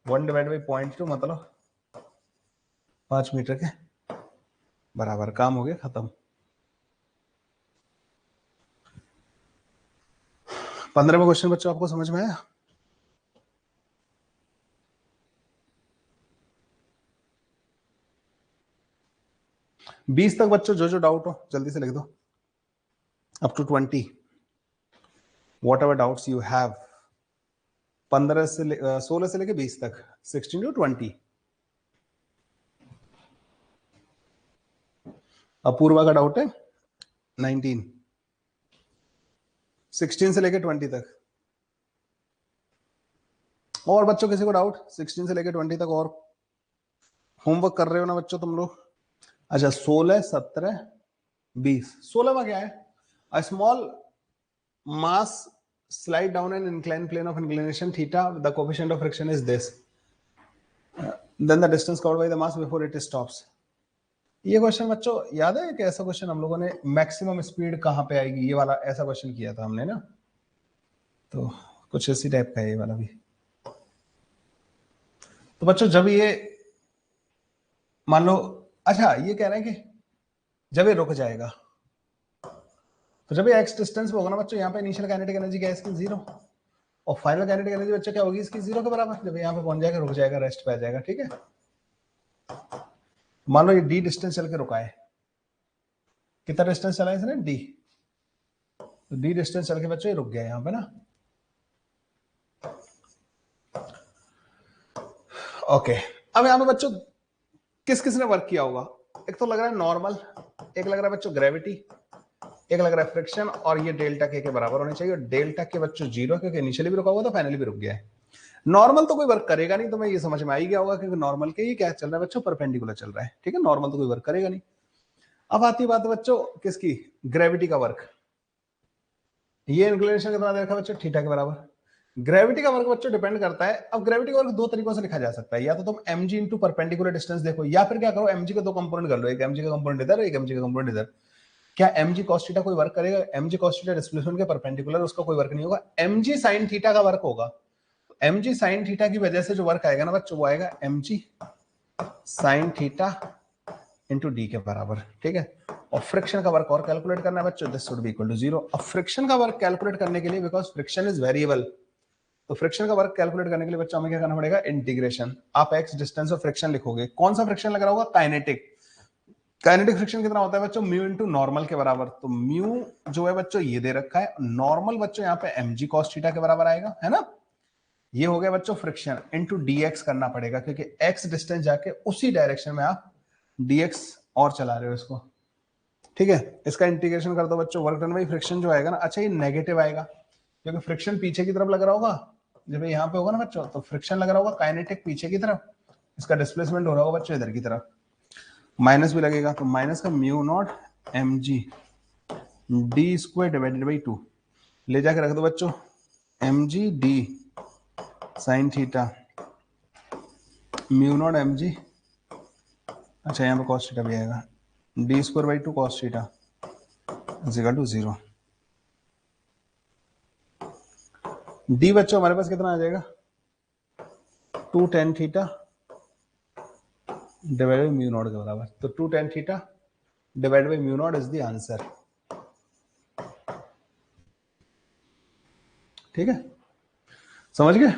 1 डिवाइड बाई 0.2 मतलब 5 मीटर के बराबर। काम हो गया खत्म। 15वां क्वेश्चन बच्चों आपको समझ में आया? बीस तक बच्चों जो जो डाउट हो जल्दी से लिख दो, up to 20 whatever doubts you have. 16 से लेके 20 तक, 16 टू 20। अपूर्वा का डाउट है 19, 16 से लेके 20 तक। और बच्चों किसी को डाउट 16 से लेके 20 तक? और होमवर्क कर रहे हो ना बच्चों तुम लोग? अच्छा 16, 17, 20। 16 में क्या है, a small mass slide down an inclined plane of inclination theta, the coefficient of friction is this, then the distance covered by the mass before it stops। ये क्वेश्चन बच्चों याद है कि ऐसा क्वेश्चन हम लोगों ने मैक्सिमम स्पीड कहां पे आएगी, ये वाला ऐसा क्वेश्चन किया था हमने ना, तो कुछ इसी टाइप का है ये वाला भी। तो बच्चों जब ये मान लो, अच्छा ये कह रहे हैं कि जब ये रुक जाएगा, तो जब ये एक्स डिस्टेंस पे होगा ना बच्चों, यहाँ पे इनिशियल काइनेटिक एनर्जी क्या है इसकी 0, और फाइनल काइनेटिक एनर्जी बच्चों क्या होगी इसकी 0 के बराबर। जब यहाँ पे पहुंच जाएगा, रुक जाएगा, रेस्ट पे आ जाएगा, ठीक है। मान लो ये डी डिस्टेंस चल के रुका है, कितना डिस्टेंस चला है इसने, डी, तो डी डिस्टेंस चल के बच्चों ये रुक गया यहाँ पे ना। ओके, अब यहाँ पे बच्चों किस किसने वर्क किया होगा? एक तो लग रहा है नॉर्मल, एक लग रहा है बच्चों ग्रेविटी, एक लग रहा है फ्रिक्शन, और ये डेल्टा के बराबर होने चाहिए। और डेल्टा के बच्चों 0, क्योंकि इनिशियली भी रुका हुआ था, फाइनली भी रुक गया है। नॉर्मल तो कोई वर्क करेगा नहीं, तो मैं ये समझ में आ ही गया होगा, क्योंकि नॉर्मल के ही क्या चल रहा है बच्चों, परपेंडिकुलर चल रहा है, ठीक है। नॉर्मल तो कोई वर्क करेगा नहीं। अब आती बात बच्चों किसकी, ग्रेविटी का वर्क। ये इंक्लिनेशन कितना दे रखा है बच्चों, थीटा के बराबर। ग्रेविटी का वर्क बच्चों डिपेंड करता है, अब ग्रेविटी का वर्क दो तरीकों से लिखा जा सकता है, या तो तुम mg इंटू परपेंडिकुलर डिस्टेंस देखो, या फिर क्या करो mg के दो कंपोनेंट कर लो, एक mg का कंपोनेंट इधर, एक mg का कंपोनेंट इधर। क्या mg cos थीटा कोई वर्क करेगा? mg cos थीटा डिस्प्लेसमेंट के परपेंडिकुलर, उसका कोई वर्क नहीं होगा। mg sin थीटा का वर्क होगा, mg sin थीटा की वजह से जो वर्क आएगा ना बच्चों, वो आएगा mg sin theta into D के बराबर, ठीक है। और फ्रिक्शन का वर्क और कैलकुलेट करना है बच्चों, this should be equal to 0। अब फ्रिक्शन का वर्क कैलकुलेट करने के लिए, बिकॉज फ्रिक्शन इज वेरिएबल, तो फ्रिक्शन का वर्क कैलकुलेट करने के लिए बच्चों हमें क्या करना पड़ेगा, इंटीग्रेशन। आप एक्स डिस्टेंस ऑफ फ्रिक्शन लिखोगे, कौन सा फ्रिक्शन लग रहा होगा, काइनेटिक। काइनेटिक फ्रिक्शन कितना होता है बच्चों, म्यू इंटू नॉर्मल के बराबर। तो म्यू जो है बच्चों ये दे रखा है, नॉर्मल बच्चों यहाँ पे mg cos थीटा के बराबर आएगा, है ना। ये हो गया बच्चों फ्रिक्शन, इंटू dx करना पड़ेगा, क्योंकि x डिस्टेंस जाके उसी डायरेक्शन में आप dx और चला रहे हो इसको, ठीक है। इसका इंटीग्रेशन कर दो बच्चों, वर्क डन बाई फ्रिक्शन जो आएगा ना, अच्छा ये नेगेटिव आएगा, क्योंकि फ्रिक्शन पीछे की तरफ लग रहा होगा, जब यहाँ पे होगा ना बच्चों, तो फ्रिक्शन लग रहा होगा काइनेटिक पीछे की तरफ, इसका डिस्प्लेसमेंट हो रहा होगा बच्चों इधर की तरफ, माइनस भी लगेगा, तो माइनस का mu naught mg d square divided by 2, ले जाके रख दो बच्चों, mg d sine theta mu naught mg, अच्छा यहाँ पे cos थीटा भी आएगा, d square by 2 cos theta is equal to 0। D बच्चों हमारे पास कितना आ जाएगा, 2 tan theta divided by mu naught के बराबर। तो 2 tan theta divided by mu naught is the answer, ठीक है, समझ गए।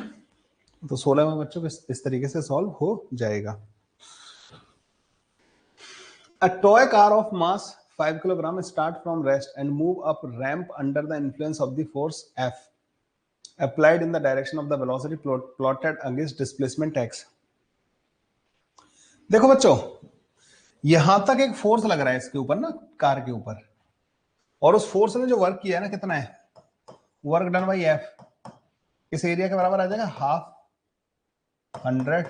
तो 16 में बच्चों इस तरीके से सॉल्व हो जाएगा। A toy car of mass 5 kilogram start from rest and move up ramp under the influence of the force F applied in the direction of the velocity plotted against displacement x। देखो बच्चों यहां तक एक force लग रहा है इसके ऊपर ना, कार के ऊपर, और उस फोर्स ने जो वर्क किया है ना कितना है, वर्क डन बाई एफ, इस एरिया के बराबर आ जाएगा हाफ 100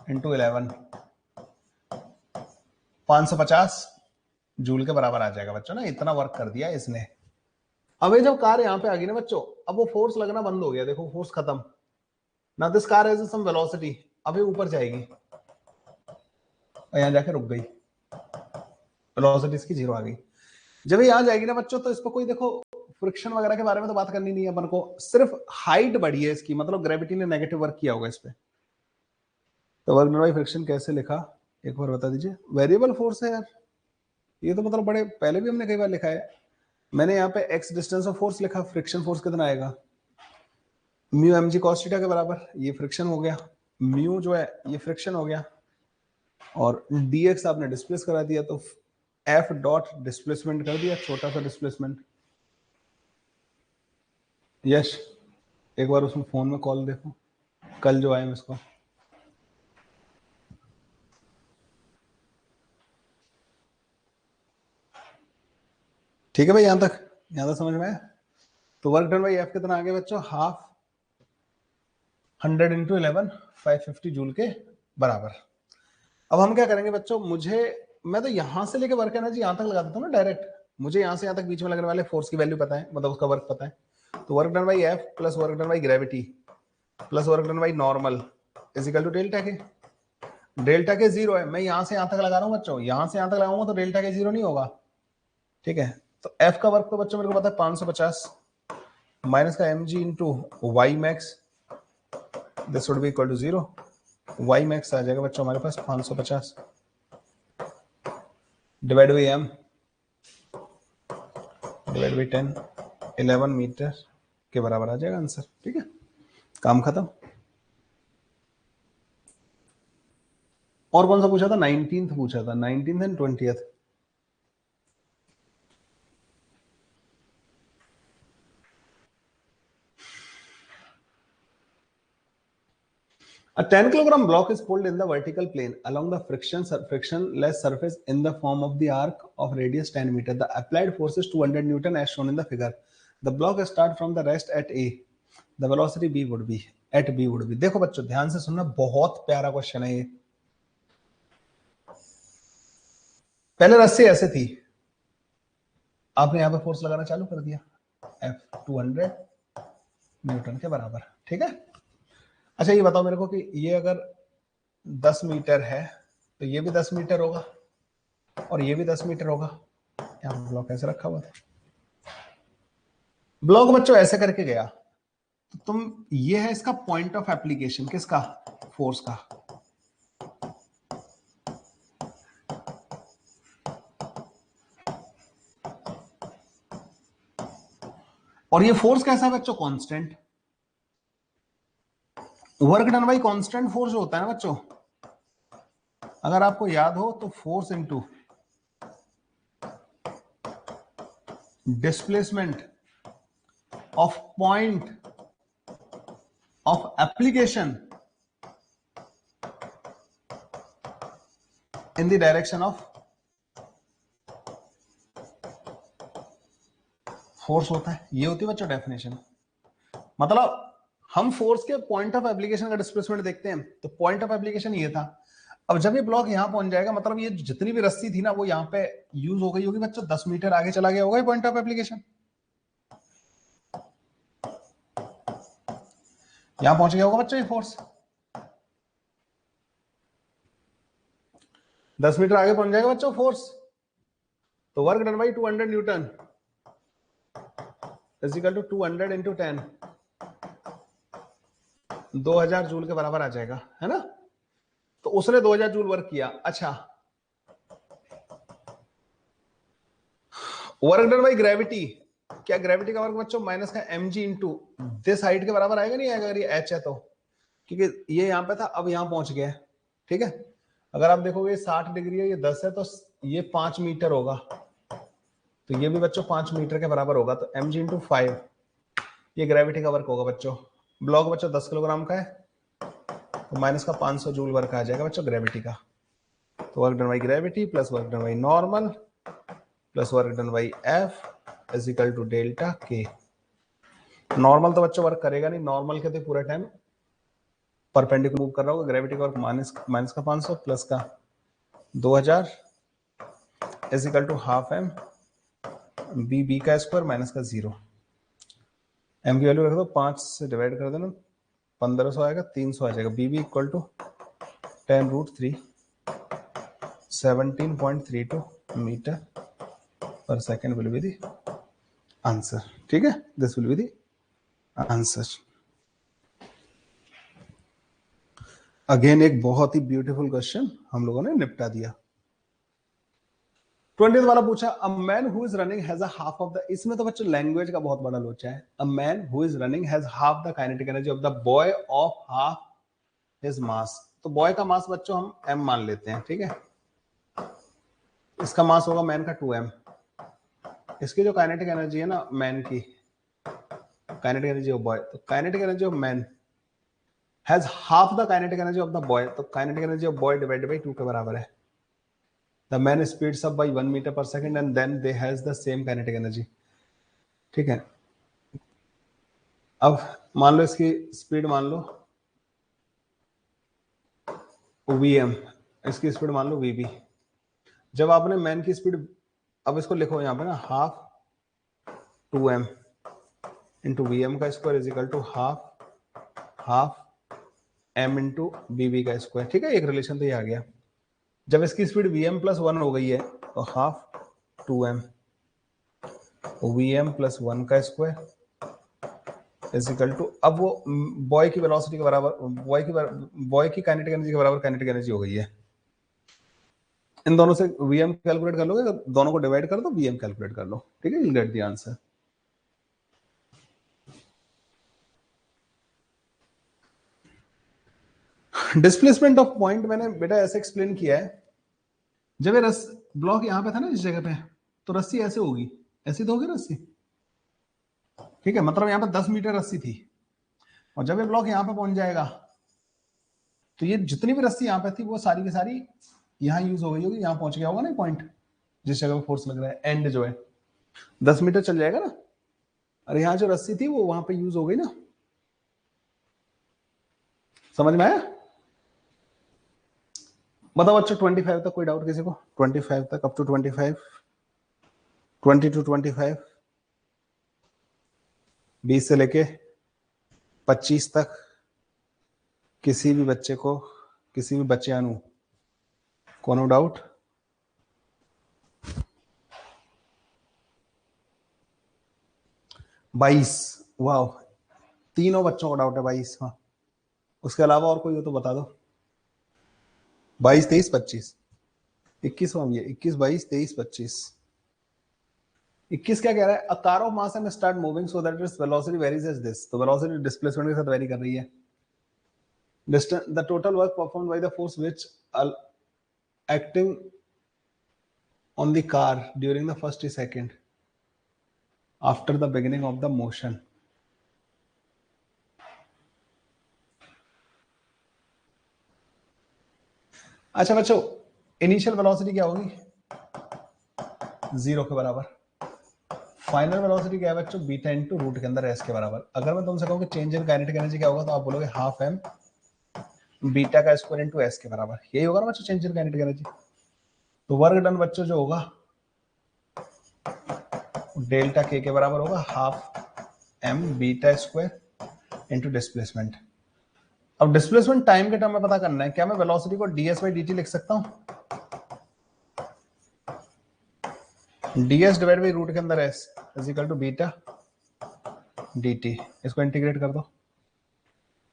इंटू 11, 550 जूल के बराबर आ जाएगा बच्चों ना, इतना वर्क कर दिया इसने। अब ये जब कार यहाँ पे आ गई ना बच्चों, अब वो फोर्स लगना बंद हो गया, देखो फोर्स खत्म। ना this car has some velocity, अब ये ऊपर जाएगी और यहाँ जाके रुक गई, वेलोसिटी इसकी 0 आ गई। जब ये यहाँ जाएगी ना बच्चों, तो इस पर कोई देखो फ्रिक्शन वगैरह के बारे में तो बात करनी नहीं है अपन को, सिर्फ हाइट बढ़ी है इसकी, मतलब ग्रेविटी ने नेगेटिव वर्क किया होगा इस पे। तो वर्क डन बाय फ्रिक्शन कैसे लिखा, एक बार बता दीजिए। वेरिएबल फोर्स है यार, ये तो मतलब बड़े पहले भी हमने कई बार लिखा है। मैंने यहाँ पे x डिस्टेंस ऑफ फोर्स लिखा, फ्रिक्शन फोर्स कितना आएगा, mu M g cos theta के बराबर, ये फ्रिक्शन हो गया, म्यू जो है ये फ्रिक्शन हो गया, और dx आपने डिस्प्लेस करा दिया, तो f डॉट डिस्प्लेसमेंट कर दिया, छोटा सा डिस्प्लेसमेंट। यश एक बार उसमें फोन में कॉल देखो, कल जो आए इसको। ठीक है भाई, यहां तक समझ में आया। तो वर्क डन बाई एफ कितना आ गया बच्चों, हाफ 100 इंटू 11 550 जूल के बराबर। अब हम क्या करेंगे बच्चों, मैं तो यहां से लेके वर्क एनर्जी यहां तक लगा देता हूँ ना डायरेक्ट, मुझे यहां से यहां तक बीच में लगने वाले फोर्स की वैल्यू पता है, मतलब उसका वर्क पता है। तो work done by F plus work done by gravity plus work done by normal is equal to delta K. Delta K 0 है, मैं यहां से यहां तक लगा रहा हूँ बच्चों, यहां से यहां तक लगाऊंगा तो डेल्टा के 0 नहीं होगा। ठीक है, तो एफ का वर्क तो बच्चों मेरे को पता है 550 माइनस का M G into Y max, this would be equal to 0। Y max आ जाएगा बच्चों हमारे पास 550 divide by M divide by 10, 11 metre के बराबर आ जाएगा आंसर। ठीक है, काम खत्म। और कौन सा पूछा था, 19th पूछा था, 19th and 20th। A 10 kilogram block is pulled in the vertical plane along the frictionless surface in the form of the arc of radius 10 meter. The applied force is 200 Newton as shown in the figure. The block starts from the rest at A. The velocity B would be at B would be. देखो बच्चों ध्यान से सुनना, बहुत प्यारा question है ये। पहले रस्सी ऐसे थी, आपने यहां पे फोर्स लगाना चालू कर दिया, F 200 न्यूटन के बराबर। ठीक है, अच्छा ये बताओ मेरे को कि ये अगर 10 मीटर है तो ये भी 10 मीटर होगा और ये भी 10 मीटर होगा। यहाँ ब्लॉक ऐसे रखा हुआ था, ब्लॉक बच्चों ऐसे करके गया, तो तुम ये है इसका पॉइंट ऑफ एप्लीकेशन, किसका, फोर्स का। और ये फोर्स कैसा है बच्चों, constant. Work done by constant force जो होता है ना बच्चों, अगर आपको याद हो तो force into displacement of point of application in the direction of force होता है। ये होती है बच्चों डेफिनेशन। मतलब हम फोर्स के पॉइंट ऑफ एप्लीकेशन का डिस्प्लेसमेंट देखते हैं, तो पॉइंट ऑफ एप्लीकेशन ये था। अब जब ये ब्लॉक यहां पहुंच जाएगा, मतलब ये जितनी भी रस्सी थी ना वो यहां पे यूज हो गई होगी बच्चों, 10 मीटर आगे चला गया होगा पॉइंट ऑफ एप्लीकेशन, यहां पहुंच गया होगा बच्चों ये फोर्स, 10 मीटर आगे पहुंच जाएगा बच्चों फोर्स। तो work done by 200 newton is equal to 200 into 10, 2000 joule के बराबर आ जाएगा, है ना। तो उसने 2000 जूल वर्क किया। अच्छा, वर्क डन बाई ग्रेविटी, क्या ग्रेविटी का वर्क बच्चों माइनस का M G into this height के बराबर आएगा, नहीं आएगा, अगर ये एच है तो, क्योंकि ये यहां पे था अब यहां पहुंच गया। ठीक है, अगर आप देखोगे 60 डिग्री है, ये 10 है, तो ये 5 मीटर होगा, तो ये भी बच्चों 5 मीटर के बराबर होगा, तो एम जी इंटू 5 ये ग्रेविटी का वर्क होगा बच्चों। ब्लॉक बच्चों 10 किलोग्राम का है, तो माइनस का 500 जूल वर्क आ जाएगा बच्चों ग्रेविटी का। तो work done by gravity plus work done by normal plus work done by F is equal to delta K. Normal तो बच्चों वर्क करेगा नहीं, नॉर्मल के तो पूरा टाइम परपेंडिकुलर मूव कर रहा होगा। ग्रेविटी का वर्क माइनस का 500 प्लस का 2000 is equal to half m v v का स्क्वायर माइनस का 0। एम की वैल्यू रख दो, 5 से डिवाइड कर देना, 1500 आएगा, 300 आ जाएगा। B B equal to 10√3 17.32 metre per second will be the answer. ठीक है, this will be the answer. Again एक बहुत ही ब्यूटीफुल क्वेश्चन हम लोगों ने निपटा दिया। 20th वाला पूछा, a man who is running has a half of the, इसमें तो बच्चों लैंग्वेज का बहुत बड़ा लोचा है। A man who is running has half the kinetic energy of the boy of half his mass. तो बॉय का मास बच्चों हम m मान लेते हैं, ठीक है। इसका मास होगा मैन का 2m। इसकी जो काइनेटिक एनर्जी है ना मैन की, काइनेटिक एनर्जी ऑफ बॉय, तो kinetic energy of man has half the kinetic energy of the boy, तो kinetic energy of boy divided by 2 के बराबर है। The man speeds up by 1 metre पर second and then they has the same kinetic energy. ठीक है, अब मान लो इसकी स्पीड मान लो vm, इसकी स्पीड मान लो vb। जब आपने मैन की स्पीड, अब इसको लिखो यहां पे ना, half 2m into V M का square is equal to half m into B B का स्क्वायर। ठीक है, एक रिलेशन तो ये आ गया। जब इसकी स्पीड vm प्लस 1 हो गई है तो हाफ 2m vm प्लस 1 का स्क्वायर इज इक्वल टू, अब वो बॉय की वेलोसिटी के बराबर, बॉय की काइनेटिक एनर्जी के बराबर काइनेटिक एनर्जी हो गई है। इन दोनों से vm कैलकुलेट कर लोगे, दोनों को डिवाइड कर दो, vm कैलकुलेट कर लो। ठीक है, you get the answer. Displacement of point मैंने बेटा ऐसे एक्सप्लेन किया है, जब ये ब्लॉक यहां पे था ना इस जगह पे, तो रस्सी ऐसे होगी, ऐसी तो होगी रस्सी। ठीक है, मतलब यहाँ पे 10 मीटर रस्सी थी, और जब ये ब्लॉक यहाँ पे पहुंच जाएगा तो ये जितनी भी रस्सी यहाँ पे थी वो सारी की सारी यहाँ यूज हो गई होगी, यहाँ पहुंच गया होगा ना पॉइंट जिस जगह पे फोर्स लग रहा है, एंड जो है 10 मीटर चल जाएगा ना, और यहाँ जो रस्सी थी वो वहां पे यूज हो गई ना। समझ में आया? बताओ बच्चों 25 तक कोई डाउट किसी को? 25 तक, अप टू 25, 20 टू 25, 20 से लेके 25 तक किसी भी बच्चे को, किसी भी बच्चे नु कोनो डाउट? बाईस, वाह, तीनों बच्चों को डाउट है 22। हाँ, उसके अलावा और कोई हो तो बता दो। 22, 23, 25, 21 में ये 21, 22, 23, 25। 21 क्या कह रहा है? A car of mass and start moving so that its velocity varies as this. तो वेलोसिटी डिस्प्लेसमेंट के साथ वेरी कर रही है। The total work performed by the force which acting on the car during the first second after the beginning of the motion. अच्छा बच्चों, initial velocity क्या होगी? 0 के बराबर। फाइनल वेलोसिटी क्या है बच्चों? बीटा इंटू रूट के अंदर एस के बराबर। अगर मैं तुमसे कहूँ कि चेंज इन काइनेटिक एनर्जी क्या होगा, तो आप बोलोगे हाफ एम बीटा का स्क्वायर इंटू एस के बराबर। यही होगा ना बच्चों चेंज इन काइनेटिक एनर्जी। तो वर्क डन बच्चों जो होगा डेल्टा के बराबर होगा half m beta square into displacement. अब डिस्प्लेसमेंट टाइम के टर्म में पता करना है। क्या मैं वेलोसिटी को ds बाई dt लिख सकता हूं? ds डिवाइड बाई रूट के अंदर s is equal to beta dt। इसको इंटीग्रेट कर दो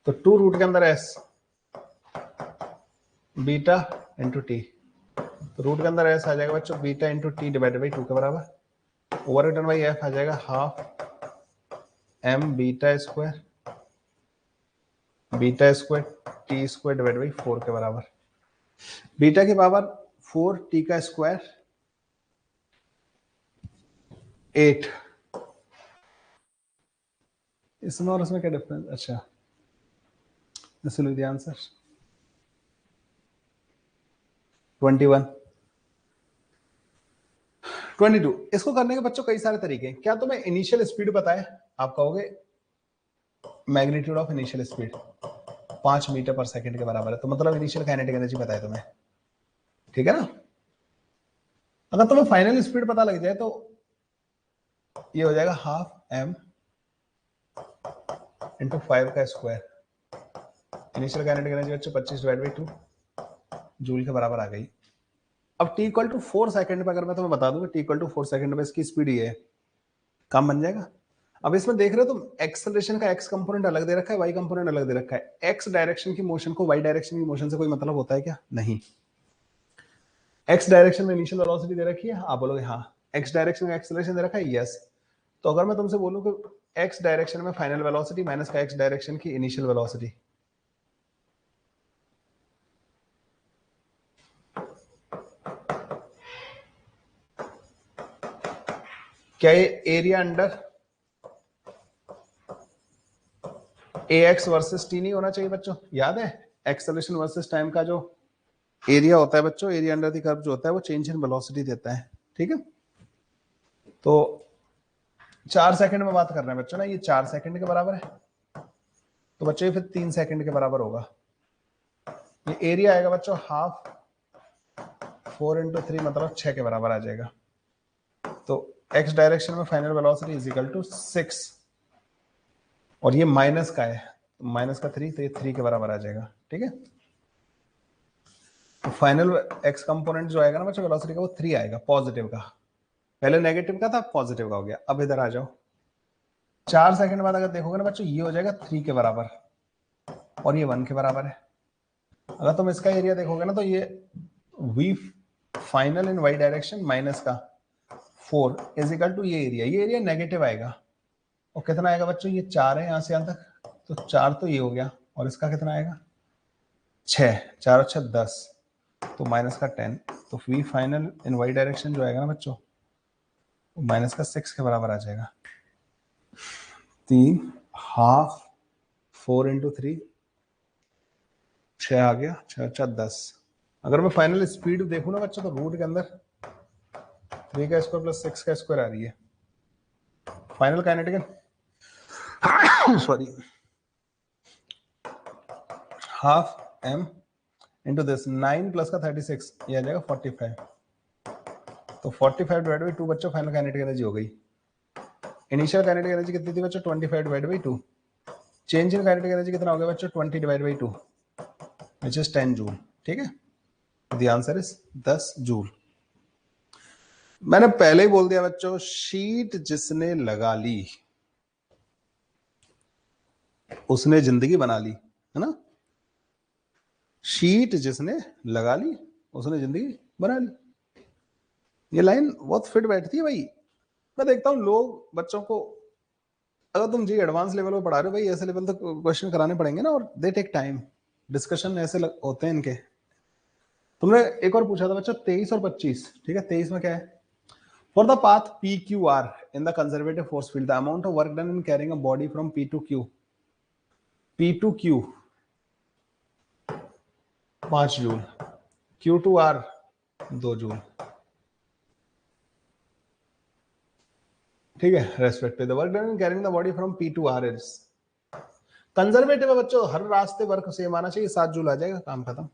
तो 2 रूट के अंदर s बीटा इंटू टी, तो रूट के अंदर s आ जाएगा बच्चों beta into T divide by 2 के बराबर। ओवर रिटर्न बाई f आ जाएगा हाफ m beta square t square divide by 4 के बराबर। बीटा की पावर 4, टी का स्क्वायर 8। इसमें और इसमें क्या डिफरेंस? अच्छा, this will be the answer 21, 22। इसको करने के बच्चों कई सारे तरीके हैं। क्या तुम्हें इनिशियल स्पीड पता है? आप कहोगे magnitude of initial speed 5 metre पर सेकंड के बराबर है, तो मतलब इनिशियल काइनेटिक एनर्जी पता है तुम्हें। ठीक है ना? अगर तुम्हें फाइनल स्पीड पता लग जाए तो ये हो जाएगा हाफ एम इंटू 5 का स्क्वायर। इनिशियल काइनेटिक एनर्जी बच्चों 25/2 जूल के बराबर आ गई। अब t इक्वल टू 4 सेकंड पे अगर मैं तुम्हें बता दूं कि t इक्वल टू 4 सेकंड में इसकी स्पीड ये है, काम बन जाएगा। अब इसमें देख रहे हो तुम एक्सेलरेशन का x कंपोनेंट अलग दे रखा है, y कंपोनेंट अलग दे रखा है। x डायरेक्शन की मोशन को y डायरेक्शन की मोशन से कोई मतलब होता है क्या? नहीं। x डायरेक्शन में इनिशियल वेलोसिटी दे रखी है, आप बोलोगे हाँ। x डायरेक्शन में एक्सेलरेशन दे रखा है, यस। तो अगर मैं तुमसे बोलूं कि x डायरेक्शन में फाइनल वेलोसिटी माइनस का x डायरेक्शन की इनिशियल वेलोसिटी, क्या ये area under ax versus t नहीं होना चाहिए बच्चों? याद है एक्सेलरेशन वर्सेस टाइम का जो एरिया होता है बच्चों, एरिया अंडर द कर्व जो होता है वो चेंज इन वेलोसिटी देता है, ठीक है। तो 4 सेकंड में बात कर रहे हैं बच्चों ना, ये 4 सेकंड के बराबर है, तो बच्चों ये फिर 3 सेकंड के बराबर होगा। ये एरिया आएगा बच्चों हाफ 4 इंटू 3 मतलब 6 के बराबर आ जाएगा। तो x डायरेक्शन में final velocity is equal to 6 और ये माइनस का है, तो माइनस का 3, तो ये 3 के बराबर आ जाएगा, ठीक है। तो फाइनल x कंपोनेंट जो आएगा ना बच्चों वेलोसिटी का, वो 3 आएगा पॉजिटिव का। पहले नेगेटिव का था, पॉजिटिव का हो गया। अब इधर आ जाओ, 4 सेकंड बाद अगर देखोगे ना बच्चों, ये हो जाएगा 3 के बराबर और ये 1 के बराबर है। अगर तुम इसका एरिया देखोगे ना तो ये v फाइनल इन y डायरेक्शन माइनस का 4 इज इक्वल टू ये एरिया नेगेटिव आएगा। और कितना आएगा बच्चों? ये 4 है यहां से यहां तक, तो 4 तो ये हो गया, और इसका कितना आएगा? 6, 4 और 6 10, तो माइनस का 10। तो v फाइनल इन y डायरेक्शन जो आएगा ना बच्चों, वो माइनस का 6 के बराबर आ जाएगा। 3 हाफ 4 इंटू 3, 6 आ गया, 6 6 10। अगर मैं फाइनल स्पीड देखूं ना बच्चों, तो रूट के अंदर 3 का स्क्वायर प्लस 6 का स्क्वायर आ रही है। Final kinetic sorry half m into this 9 plus का 36, ये आ जाएगा 45। तो 45 डिवाइड बाई 2 बच्चों फाइनल काइनेटिक एनर्जी हो गई। इनिशियल काइनेटिक एनर्जी कितनी थी बच्चों? 25 divide by 2। Change in kinetic energy कितना हो गया बच्चों? 20 divide by 2 which is 10 joule, ठीक है। The answer is 10 joule. मैंने पहले ही बोल दिया बच्चों, शीट जिसने लगा ली उसने जिंदगी बना ली, है ना। शीट जिसने लगा ली उसने जिंदगी बना ली। ये लाइन बहुत फिट बैठती है भाई। मैं देखता हूँ लोग बच्चों को, अगर तुम जी एडवांस लेवल पर पढ़ा रहे हो भाई, ऐसे लेवल तक क्वेश्चन कराने पड़ेंगे ना, और दे टेक टाइम। डिस्कशन ऐसे होते हैं इनके। तुमने एक और पूछा था बच्चों 23 और 25, ठीक है। 23 में क्या है? For the path P Q R in the conservative force field the amount of work done in carrying a body from P to Q, P to Q 5 joule, Q to R 2 joule, ठीक है। Respective the work done in carrying the body from P to R is conservative है बच्चों, हर रास्ते work same आना चाहिए, 7 joule आ जाएगा, काम खत्म।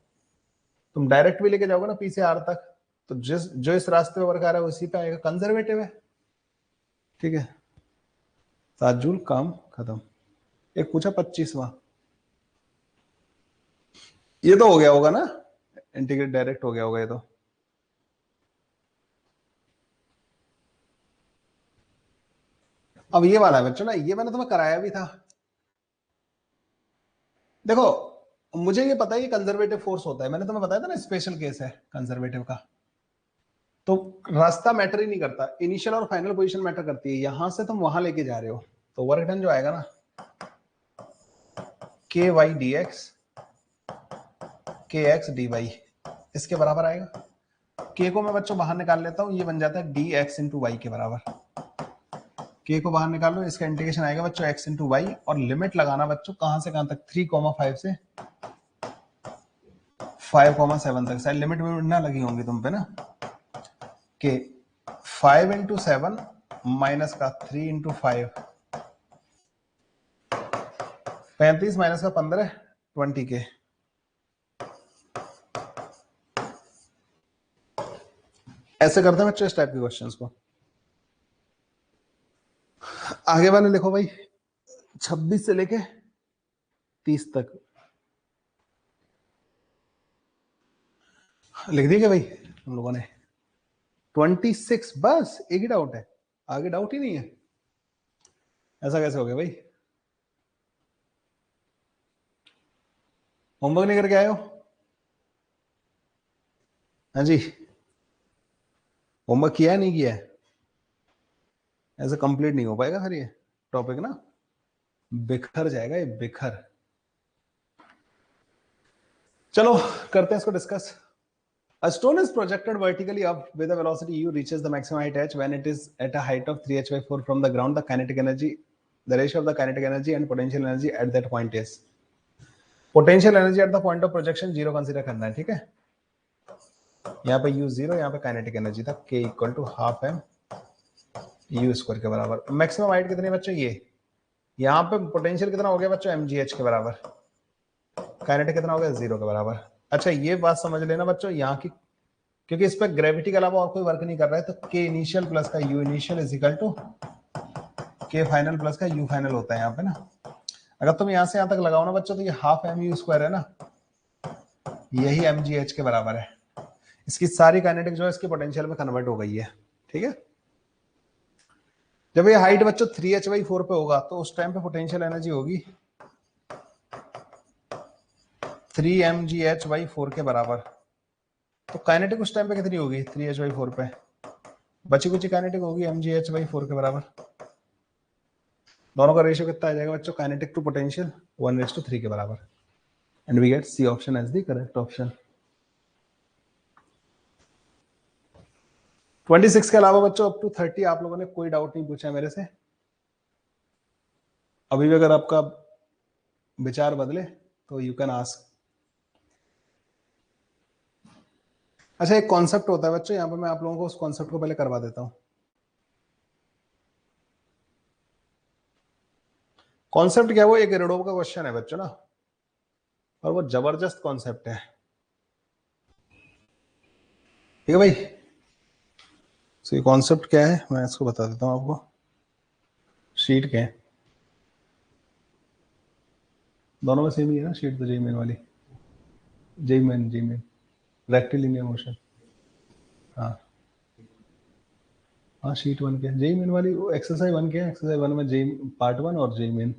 तुम डायरेक्ट भी लेके जाओगे ना पी से आर तक, तो जिस जो इस रास्ते पे वर्क आ रहा है उसी पे आएगा, कंजर्वेटिव है, ठीक है। 7 जूल, काम खत्म। एक पूछा 25वां, ये तो हो गया होगा ना, इंटीग्रेट डायरेक्ट हो गया होगा ये तो। अब ये वाला है बच्चों ना, ये मैंने तुम्हें कराया भी था। देखो मुझे ये पता है कि कंजर्वेटिव फोर्स होता है, मैंने तुम्हें बताया था ना, स्पेशल केस है कंजर्वेटिव का। तो रास्ता मैटर ही नहीं करता, इनिशियल और फाइनल पोजीशन मैटर करती है। यहां से तुम वहां लेके जा रहे हो, तो वर्क डन जो आएगा ना, के वाई डी एक्स के एक्स डी वाई, इसके बराबर आएगा। के को मैं बच्चों बाहर निकाल लेता हूं, ये बन जाता है डी एक्स इंटू वाई के बराबर। के को बाहर निकाल लो, इसका इंटीग्रेशन आएगा बच्चों एक्स इंटू वाई, और लिमिट लगाना बच्चों कहां से कहां तक? 3,5 से 5,7 तक। शायद लिमिट में ना लगी होंगी तुम पे ना, के 5 इंटू 7 माइनस का 3 इंटू 5, 35 माइनस का 15, 20 के। ऐसे करते हैं बच्चों इस टाइप के क्वेश्चंस को। आगे वाले लिखो भाई, 26 से लेके 30 तक लिख दिए क्या भाई हम लोगों ने? 26 बस एक ही डाउट है, आगे डाउट ही नहीं है। ऐसा कैसे हो गया भाई? होमवर्क नहीं करके आए हो? हाँ जी, होमवर्क किया है नहीं किया है? ऐसे कंप्लीट नहीं हो पाएगा फिर ये टॉपिक ना, बिखर जाएगा ये, बिखर। चलो करते हैं इसको discuss. A stone is projected vertically up with a velocity u reaches the maximum height h when it is at a height of 3h by 4 from the ground. The kinetic energy, the ratio of the kinetic energy and potential energy at that point is. Potential energy at the point of projection 0 consider करना है, ठीक है? यहाँ पे u 0, यहाँ पे kinetic energy था k equal to half m u square के बराबर। मैक्सिमम हाइट कितनी है बच्चों? ये। यहाँ पे पोटेंशियल कितना हो गया बच्चों? mgh के बराबर। काइनेटिक कितना हो गया? 0 के बराबर। अच्छा ये बात समझ लेना बच्चों यहाँ की, क्योंकि इस पर ग्रेविटी के अलावा और कोई वर्क नहीं कर रहा है, तो के इनिशियल प्लस का U initial is equal to K final plus का यू फाइनल होता है यहाँ पे ना। अगर तुम यहाँ से यहाँ तक लगाओ ना बच्चों, तो ये हाफ एम यू स्क्वायर है ना, यही एम जी एच के बराबर है। इसकी सारी काइनेटिक जो है इसके पोटेंशियल में कन्वर्ट हो गई है, ठीक है? जब ये हाइट बच्चों 3h/4 पे होगा तो उस टाइम पे पोटेंशियल एनर्जी होगी 3mgh/4 के बराबर। तो काइनेटिक उस टाइम पे कितनी होगी? 3h/4 पे बची कुछ काइनेटिक होगी mgh/4 के बराबर। दोनों का रेशियो कितना आ जाएगा बच्चों? काइनेटिक टू पोटेंशियल 1:3 के बराबर। And we get C option as the correct option. 26 के अलावा बच्चों अप टू 30 आप लोगों ने कोई डाउट नहीं पूछा मेरे से। अभी भी अगर आपका विचार बदले तो यू कैन आस्क। अच्छा एक कॉन्सेप्ट होता है बच्चों, यहाँ पे मैं आप लोगों को उस कॉन्सेप्ट को पहले करवा देता हूं। कॉन्सेप्ट क्या है? वो एक रेडो का क्वेश्चन है बच्चों ना, और वो जबरदस्त कॉन्सेप्ट है, ठीक है भाई? तो ये कॉन्सेप्ट क्या है मैं इसको बता देता हूं आपको। शीट क्या है? दोनों में सेम ही है ना शीट, तो जेई मेन वाली, जेई मेन रेक्टिलिनियर मोशन। हाँ हाँ शीट 1 के जेई मेन वाली, वो एक्सरसाइज 1 के, एक्सरसाइज 1 में जेई पार्ट 1 और जेई मेन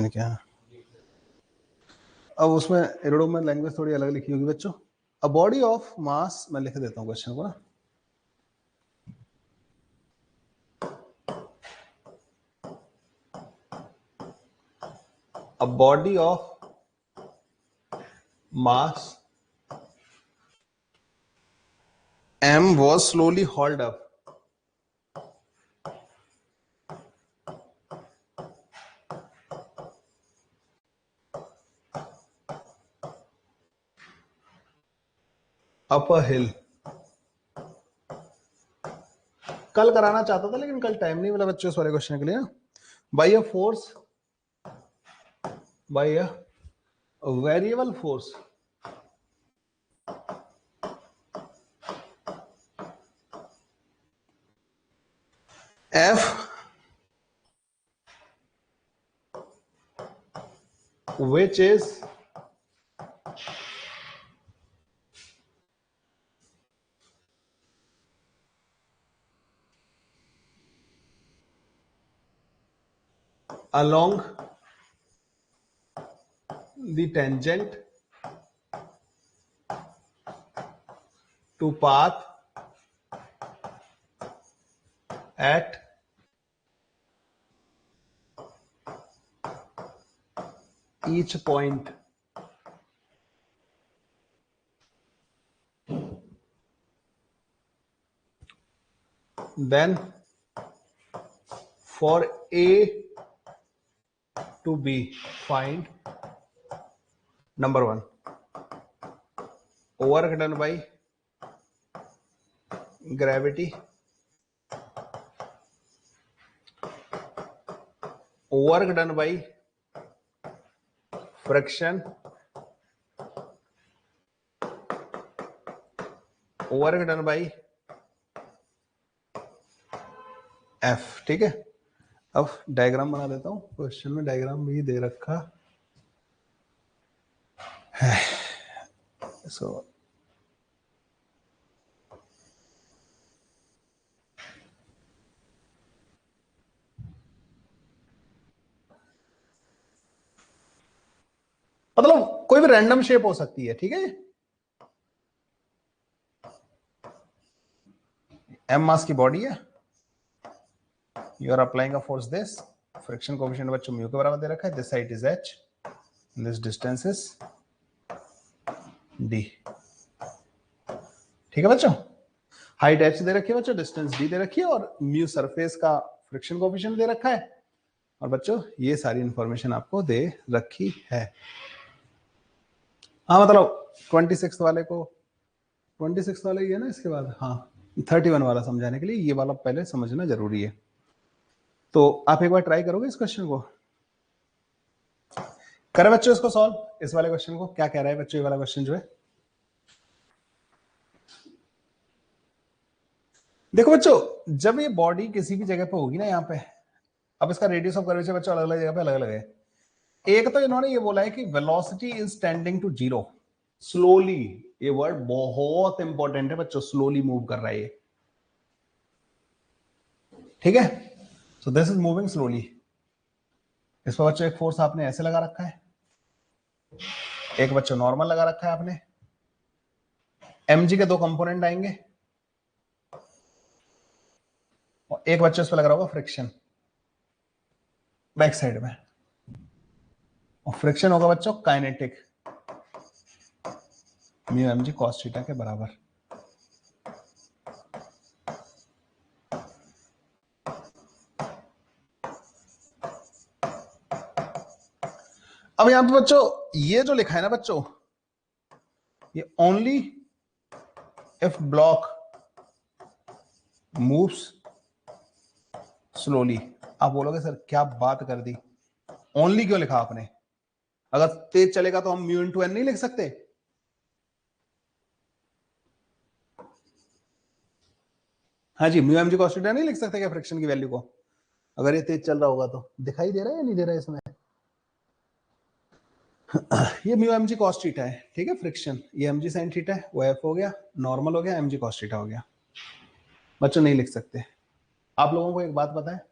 क्या है। अब उसमें एरोडो में लैंग्वेज थोड़ी अलग लिखी होगी बच्चों। अ बॉडी ऑफ मास, मैं लिख देता हूँ क्वेश्चन को ना। A body of mass m was slowly hauled up a hill। कल कराना चाहता था लेकिन कल टाइम नहीं मिला बच्चों इस वाले क्वेश्चन के लिए ना। By a force, by a variable force F which is along the tangent to path at each point then for A to B find number 1 work done by gravity, work done by friction, work done by F, ठीक है। अब diagram बना देता हूं, question में diagram भी दे रखा है। सो मतलब कोई भी रैंडम शेप हो सकती है, ठीक है। एम मास की बॉडी है, you are applying a force this, friction coefficient बच्चों म्यू के बराबर दे रखा है, this side is h, this distance is d, ठीक है बच्चों। हाइट एच दे रखी है बच्चों, डिस्टेंस डी दे रखी है, और म्यू सरफेस का फ्रिक्शन कोएफिशिएंट दे रखा है, और बच्चों ये सारी इंफॉर्मेशन आपको दे रखी है। हाँ मतलब 26 वाले को, 26 वाला ही है ना इसके बाद, हाँ 31 वाला समझाने के लिए ये वाला पहले समझना जरूरी है। तो आप एक बार ट्राई करोगे इस क्वेश्चन को, करें बच्चों इसको सॉल्व, इस वाले क्वेश्चन को। क्या कह रहा है बच्चों ये वाला क्वेश्चन जो है, देखो बच्चों जब ये बॉडी किसी भी जगह पे होगी ना, यहाँ पे, अब इसका रेडियस ऑफ कर्वेचर बच्चों अलग अलग जगह पे अलग अलग है। एक तो इन्होंने ये बोला है कि velocity is tending to zero, slowly, ये वर्ड बहुत इंपॉर्टेंट है बच्चों, स्लोली मूव कर रहा है ये, ठीक है। So this is moving slowly. इस पर बच्चों एक फोर्स आपने ऐसे लगा रखा है, एक बच्चों नॉर्मल लगा रखा है आपने, mg के दो कंपोनेंट आएंगे, और एक बच्चों इस पर लग रहा होगा फ्रिक्शन बैक साइड में, और फ्रिक्शन होगा बच्चों kinetic, mu mg cos theta के बराबर। अब यहां पे बच्चों ये जो लिखा है ना बच्चों, ये only if block moves slowly. आप बोलोगे सर क्या बात कर दी, ओनली क्यों लिखा आपने, अगर तेज चलेगा तो हम म्यू इंटू एन नहीं लिख सकते। हाँ जी, म्यू एमजी cos थीटा नहीं लिख सकते क्या फ्रिक्शन की वैल्यू को, अगर ये तेज चल रहा होगा तो। दिखाई दे रहा है या नहीं दे रहा है इसमें, ये म्यू एमजी cos थीटा है, ठीक है, फ्रिक्शन, ये एमजी sin थीटा है, वो एफ हो गया, नॉर्मल हो गया, एमजी cos थीटा हो गया। बच्चों नहीं लिख सकते। आप लोगों को एक बात पता है,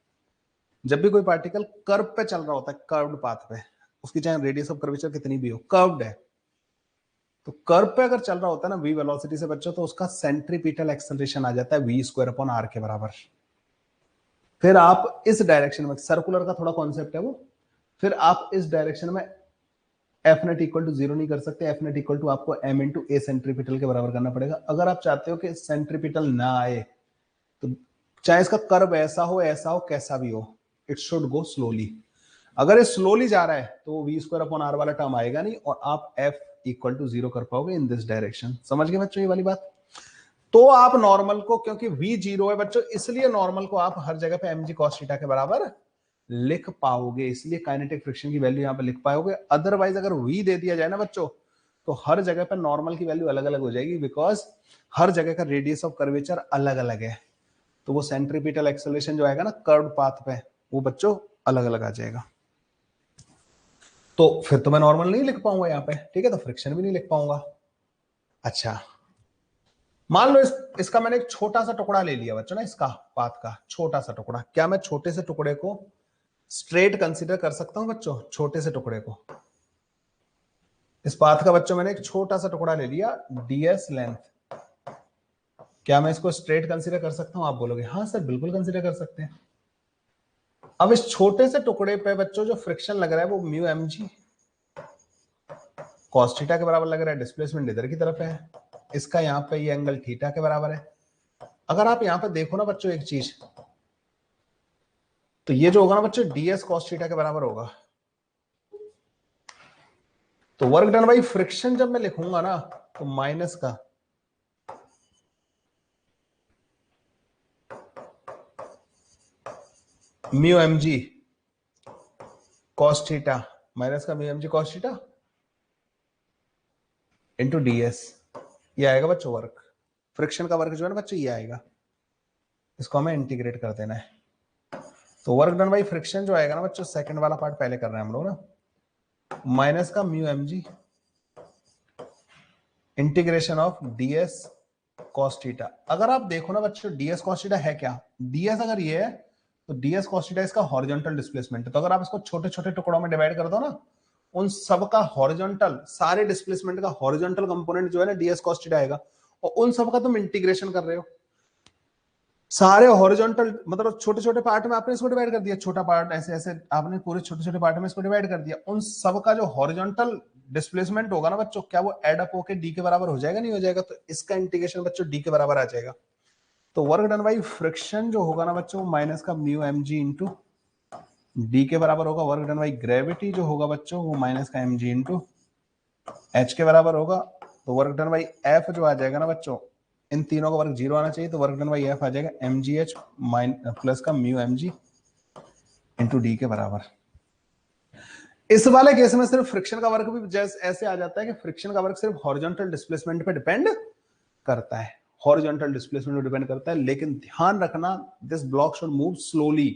जब भी कोई पार्टिकल कर्व पे चल रहा होता है, कर्व्ड पाथ पे, उसकी चाहे रेडियस ऑफ कर्वेचर कितनी भी हो, कर्व्ड है, तो कर्व पे अगर चल रहा होता है ना v वेलोसिटी से बच्चों, तो उसका सेंट्रीपिटल एक्सेलरेशन आ जाता है v स्क्वायर अपॉन r के बराबर। फिर आप इस डायरेक्शन में, सर्कुलर का थोड़ा कॉन्सेप्ट है वो, फिर आप इस डायरेक्शन में F net equal to zero नहीं कर सकते, एफ नेट इक्वल टू आपको एम इंटू ए सेंट्रीपिटल के बराबर करना पड़ेगा। अगर आप चाहते हो कि सेंट्रीपिटल ना आए, तो चाहे इसका कर्व ऐसा हो कैसा भी हो, इट शुड गो स्लोली। अगर ये स्लोली जा रहा है तो वी स्क्वायर अपॉन आर वाला टर्म आएगा नहीं, और आप एफ इक्वल टू जीरो कर पाओगे इन दिस डायरेक्शन। समझ गए बच्चों ये वाली बात। तो आप नॉर्मल को, क्योंकि v जीरो है बच्चों, इसलिए नॉर्मल को आप हर जगह पे mg cos थीटा के बराबर लिख पाओगे, इसलिए काइनेटिक फ्रिक्शन की वैल्यू यहां पे लिख पाओगे। अदरवाइज अगर v दे दिया जाए ना बच्चों, तो हर जगह पे नॉर्मल की वैल्यू अलग अलग हो जाएगी, बिकॉज हर जगह का रेडियस ऑफ कर्वेचर अलग अलग है, तो वो सेंट्रीपिटल एक्सेलरेशन जो आएगा ना कर्व्ड पाथ पे, वो बच्चों अलग अलग आ जाएगा। तो फिर तो मैं नॉर्मल नहीं लिख पाऊंगा यहाँ पे, ठीक है, तो फ्रिक्शन भी नहीं लिख पाऊंगा। अच्छा मान लो इसका मैंने एक छोटा सा टुकड़ा ले लिया बच्चों ना, इसका पाथ का छोटा सा टुकड़ा, क्या मैं छोटे से टुकड़े को स्ट्रेट कंसीडर कर सकता हूं बच्चों, छोटे से टुकड़े को, इस पाथ का बच्चों मैंने एक छोटा सा टुकड़ा ले लिया ds लेंथ, क्या मैं इसको स्ट्रेट कंसीडर कर सकता हूं? आप बोलोगे हाँ सर बिल्कुल कंसीडर कर सकते हैं। अब इस छोटे से टुकड़े पे बच्चों जो फ्रिक्शन लग रहा है वो म्यू mg cos थीटा के बराबर लग रहा है, डिस्प्लेसमेंट इधर की तरफ है, इसका यहाँ पे ये एंगल थीटा के बराबर है। अगर आप यहाँ पे देखो ना बच्चों एक चीज, तो ये जो होगा ना बच्चों ds cos थीटा के बराबर होगा, तो वर्क डन बाई फ्रिक्शन जब मैं लिखूंगा ना, तो माइनस का mu mg cos theta, minus का mu mg cos theta into ds, ये आएगा बच्चों वर्क। फ्रिक्शन का वर्क जो है ना बच्चों ये आएगा, इसको हमें इंटीग्रेट कर देना है। तो वर्क डन बाई फ्रिक्शन जो आएगा ना बच्चों, सेकंड वाला पार्ट पहले कर रहे हैं हम लोग ना, माइनस का mu M G integration of ds cos theta. अगर आप देखो ना बच्चों ds cos थीटा है क्या, ds अगर ये है तो ds cos थीटा इसका हॉरिजॉन्टल डिस्प्लेसमेंट है। तो अगर आप इसको छोटे छोटे टुकड़ों में डिवाइड कर दो ना, उन सब का हॉरिजॉन्टल, सारे डिस्प्लेसमेंट का हॉरिजॉन्टल कंपोनेंट जो है ना ds cos थीटा आएगा, और उन सब का तुम इंटीग्रेशन कर रहे हो, सारे हॉरिजॉन्टल मतलब छोटे छोटे पार्ट में आपने इसको डिवाइड कर दिया, छोटा पार्ट ऐसे ऐसे आपने पूरे छोटे छोटे पार्ट में इसको डिवाइड कर दिया, उन सब का जो हॉरिजॉन्टल डिस्प्लेसमेंट होगा ना बच्चों, क्या वो एड अप होकर डी के बराबर हो जाएगा, नहीं हो जाएगा? तो इसका इंटीग्रेशन बच्चों डी के बराबर आ जाएगा। तो वर्क डन बाई फ्रिक्शन जो होगा ना बच्चों, माइनस का mu M G into D के बराबर होगा। वर्क डन बाई ग्रेविटी जो होगा बच्चों, वो माइनस का एम जी इंटू एच के बराबर होगा। तो वर्क डन बाई एफ जो आ जाएगा ना बच्चों, इन तीनों का वर्क जीरो आना चाहिए, तो वर्क डन बाई एफ आ जाएगा एम जी एच प्लस का mu M G into D के बराबर। इस वाले केस में सिर्फ फ्रिक्शन का वर्क भी जैसे ऐसे आ जाता है कि फ्रिक्शन का वर्क सिर्फ हॉरिजॉन्टल डिस्प्लेसमेंट पे डिपेंड करता है, हॉरिजॉन्टल डिस्प्लेसमेंट पे डिपेंड करता है। लेकिन ध्यान रखना, this block should move slowly.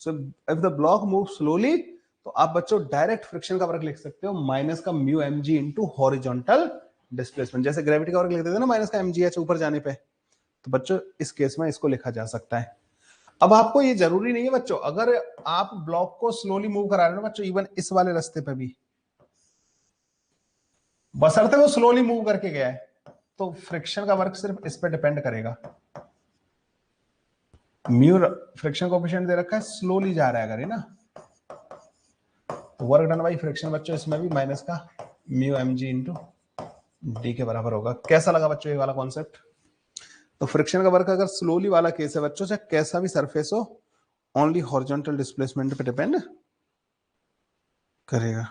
So if the block move slowly, तो आप बच्चों डायरेक्ट फ्रिक्शन का वर्क लिख सकते हो माइनस का mu M G into horizontal displacement, जैसे ग्रेविटी का वर्क लिख देते हैं ना माइनस का एम जी एच ऊपर जाने पे। तो बच्चों इस केस में इसको लिखा जा सकता है। अब आपको ये जरूरी नहीं है बच्चों, अगर आप ब्लॉक को स्लोली मूव करा रहे हो ना बच्चों, इवन इस वाले रास्ते पे भी, बशर्ते वो स्लोली मूव करके गया है, तो फ्रिक्शन का वर्क सिर्फ इस पे डिपेंड करेगा। म्यू फ्रिक्शन कोएफिशिएंट दे रखा है, स्लोली जा रहा है अगर, है ना, तो वर्क डन बाई फ्रिक्शन बच्चों इसमें भी माइनस का mu M G into D के बराबर होगा। कैसा लगा बच्चों ये वाला कॉन्सेप्ट? तो फ्रिक्शन का वर्क अगर स्लोली वाला केस है बच्चों, चाहे कैसा भी सरफेस हो, ओनली हॉरिजॉन्टल डिस्प्लेसमेंट पे डिपेंड करेगा।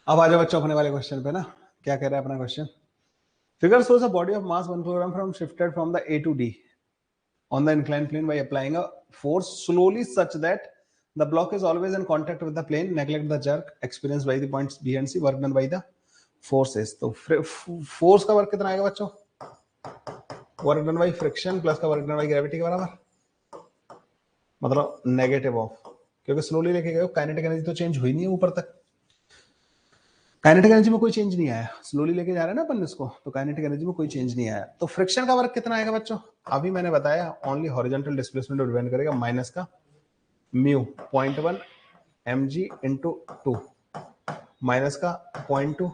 अब आ जाओ बच्चों अपने वाले क्वेश्चन पे ना, क्या कह रहा है अपना question? Figure shows a body of mass 1 kg from shifted from the A to D on the inclined plane by applying a force slowly such that the block is always in contact with the plane. Neglect the jerk experienced by the points B and C. Work done by the forces. तो force का work कितना आएगा बच्चों? Work done by friction plus का work done by gravity के बराबर, मतलब negative of, क्योंकि स्लोली लेके गए, काइनेटिक एनर्जी तो चेंज हुई नहीं है ऊपर तक, काइनेटिक एनर्जी में कोई चेंज नहीं आया, स्लोली लेके जा रहे हैं ना अपन इसको, तो काइनेटिक एनर्जी में कोई चेंज नहीं आया। तो फ्रिक्शन का वर्क कितना आएगा बच्चों? अभी मैंने बताया ओनली हॉरिजॉन्टल डिस्प्लेसमेंट डिपेंड करेगा, माइनस का म्यू 0.1 mg इंटू 2 माइनस का 0.2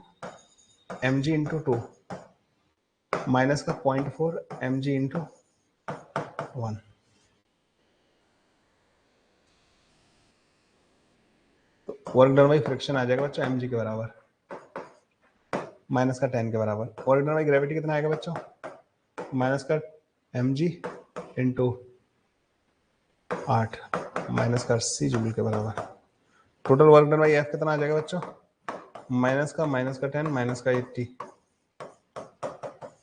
mg इंटू 2 माइनस का 0.4 mg इंटू 1। तो वर्क डन बाई फ्रिक्शन आ जाएगा बच्चों mg के बराबर, माइनस का 10 के बराबर। वर्क डन बाई ग्रेविटी कितना आएगा बच्चों? माइनस का mg इंटू 8 माइनस का 80 जूल के बराबर। Total work done by F कितना आ जाएगा बच्चों? माइनस का 10 माइनस का 80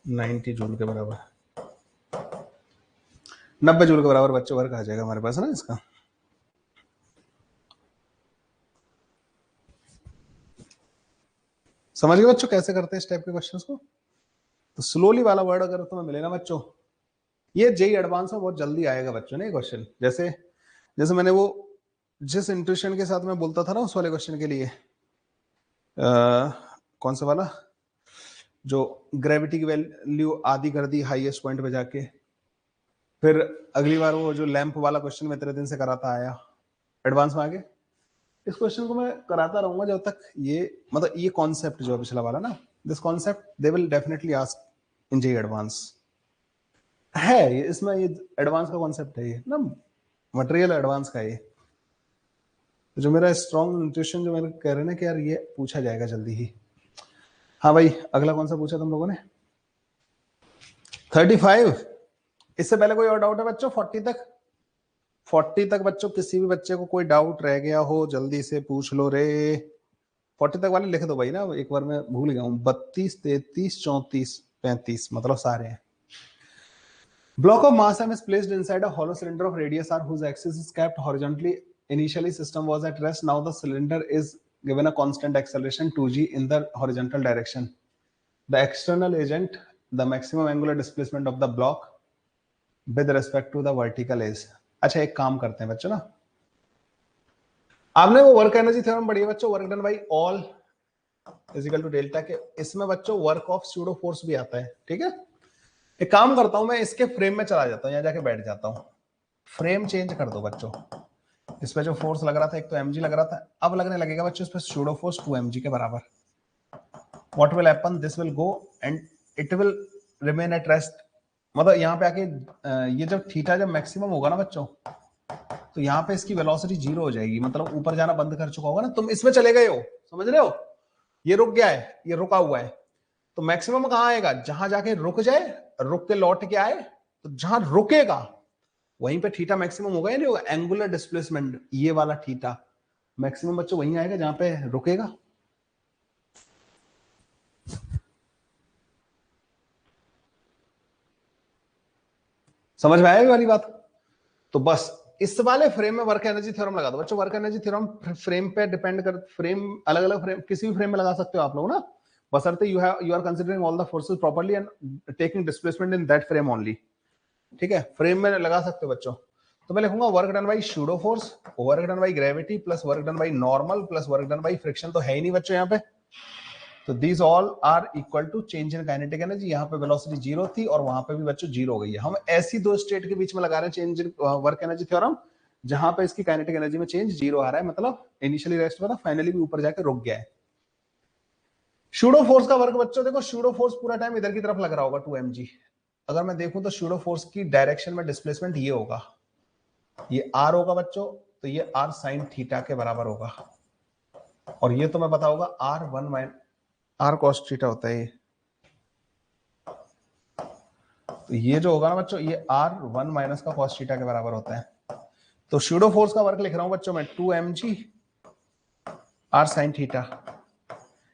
90 जूल के बराबर, 90 जूल के बराबर बच्चों वर्क आ जाएगा हमारे पास ना इसका। समझ गए बच्चों कैसे करते हैं इस टाइप के क्वेश्चंस को? तो स्लोली वाला वर्ड अगर तुम्हें मिले ना बच्चों, ये जेई एडवांस में बहुत जल्दी आएगा बच्चों ने क्वेश्चन। जैसे जैसे मैंने वो जिस इंट्यूशन के साथ मैं बोलता था ना उस वाले क्वेश्चन के लिए, कौन सा वाला, जो ग्रेविटी की वैल्यू आधी कर दी हाईएस्ट पॉइंट पे जाके, फिर अगली बार वो जो लैंप वाला क्वेश्चन मैं इतने दिन से कराता आया, एडवांस में आगे इस क्वेश्चन को मैं कराता रहूंगा जब तक ये, मतलब ये कॉन्सेप्ट जो पिछला वाला ना, this concept they will definitely ask in JEE advance है, ये इसमें ये एडवांस का कॉन्सेप्ट है ये ना, मटेरियल एडवांस का ये। तो जो मेरा स्ट्रॉन्ग इंट्यूशन जो मेरे कह रहे हैं ना कि यार ये पूछा जाएगा जल्दी ही। हाँ भाई अगला कौन सा पूछा तुम लोगों ने? 35। इससे पहले कोई और डाउट है बच्चों? 40 तक, 40 तक बच्चों किसी भी बच्चे को कोई डाउट रह गया हो जल्दी से पूछ लो रे। 40 तक वाले लिख दो भाई ना, एक बार मैं भूल गया हूँ। 32 33 34 35 मतलब सारे हैं। Block of mass m is placed inside a hollow cylinder of radius r whose axis is kept horizontally initially system was at rest, now the cylinder is given a constant acceleration 2g in the horizontal direction. The external agent, the maximum angular displacement of the block with respect to the vertical is. अच्छा एक काम करते हैं बच्चों ना, आपने वो work energy theorem पढ़ी है बच्चों, work done by all is equal to delta K, इसमें बच्चों वर्क ऑफ स्यूडो फोर्स भी आता है, ठीक है। एक काम करता हूं मैं, इसके फ्रेम में चला जाता हूं, यहां जाके बैठ जाता हूं, फ्रेम चेंज कर दो बच्चों। इस पे जो फोर्स लग रहा था, एक तो mg लग रहा था, अब लगने लगेगा बच्चों इस पे स्यूडो फोर्स 2mg के बराबर। What will happen, this will go and it will remain at rest. मतलब यहाँ पे आके ये जब थीटा जब मैक्सिमम होगा ना बच्चों, तो यहाँ पे इसकी वेलोसिटी 0 हो जाएगी, मतलब ऊपर जाना बंद कर चुका होगा ना, तुम इसमें चले गए हो, समझ रहे हो, ये रुक गया है, ये रुका हुआ है, तो मैक्सिमम कहां आएगा, जहां जाके रुक जाए, रुक के लौट के आए, तो जहां रुकेगा वहीं पे थीटा मैक्सिमम होगा या नहीं होगा, एंगुलर डिस्प्लेसमेंट ये वाला थीटा मैक्सिमम बच्चों वहीं आएगा जहां पे रुकेगा। समझ में आया ये वाली बात। तो बस इस वाले फ्रेम में वर्क एनर्जी थ्योरम लगा दो बच्चों। वर्क एनर्जी थ्योरम फ्रेम पे डिपेंड कर, फ्रेम अलग अलग फ्रेम किसी भी फ्रेम में लगा सकते हो आप लोग ना, बशर्ते you are considering all the forces properly and taking displacement in that frame only, ठीक है, फ्रेम में लगा सकते हो बच्चों। तो मैं लिखूंगा work done by pseudo force, work done by gravity plus work done by normal plus work done by friction, तो है ही नहीं बच्चों यहाँ पे, तो these all are equal to change in kinetic energy. यहाँ पे वेलोसिटी 0 थी और वहां पे भी बच्चों 0 हो गई है। हम ऐसी दो स्टेट के बीच में लगा रहे हैं change in work energy theorem, जहां पे इसकी काइनेटिक एनर्जी में चेंज 0 आ रहा है, मतलब इनिशियली रेस्ट में था, फाइनली भी ऊपर जाके रुक गया है। स्यूडो फोर्स का वर्क बच्चों देखो, स्यूडो फोर्स पूरा टाइम इधर की तरफ लग रहा होगा 2mg। अगर मैं देखूं तो स्यूडो फोर्स की डायरेक्शन में डिस्प्लेसमेंट ये होगा, ये r होगा बच्चों, तो ये r साइन थीटा के बराबर होगा, और ये तो मैं पता होगा r1 r cos थीटा होता है ये, तो ये जो होगा ना बच्चों, ये r1 माइनस का cos थीटा के बराबर होता है। तो स्यूडो फोर्स का वर्क लिख रहा हूं बच्चों मैं 2mg r sine theta.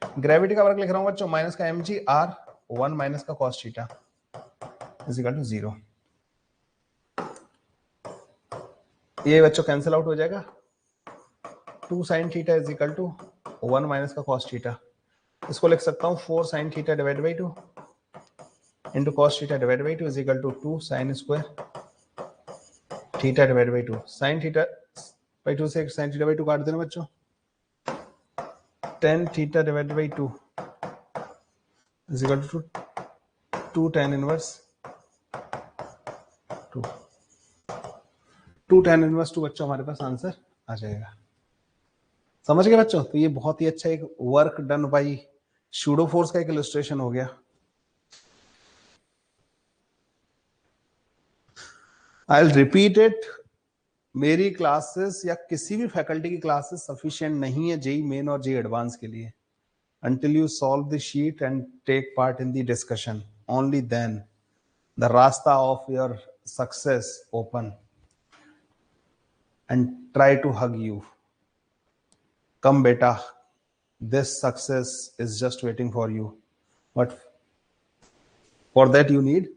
Gravity का वर्क लिख रहा हूं बच्चों माइनस का mg r1 माइनस का cos theta is equal to 0। ये बच्चों कैंसिल आउट हो जाएगा, 2 sine theta is equal to 1 minus का cos थीटा। इसको लिख सकता हूं 4 sine theta divide by 2 into cos theta divide by 2 is equal to 2 sine square theta divide by 2। Sine theta by 2 से साइन थीटा बाई 2 काट देना बच्चों, tan theta divide by 2 is equal to 2 tan inverse 2 tan inverse 2 बच्चों हमारे पास answer आ जाएगा। समझ गए बच्चों। तो ये बहुत ही अच्छा एक work done by pseudo force का एक इलस्ट्रेशन हो गया। आई विल रिपीट इट, मेरी क्लासेस या किसी भी फैकल्टी की क्लासेस सफिशिएंट नहीं है जेई मेन और जेई एडवांस के लिए। until you solve the sheet and take part in the discussion, only then the rasta of your success open and try to hug you. Come beta, this success is just waiting for you, but for that you need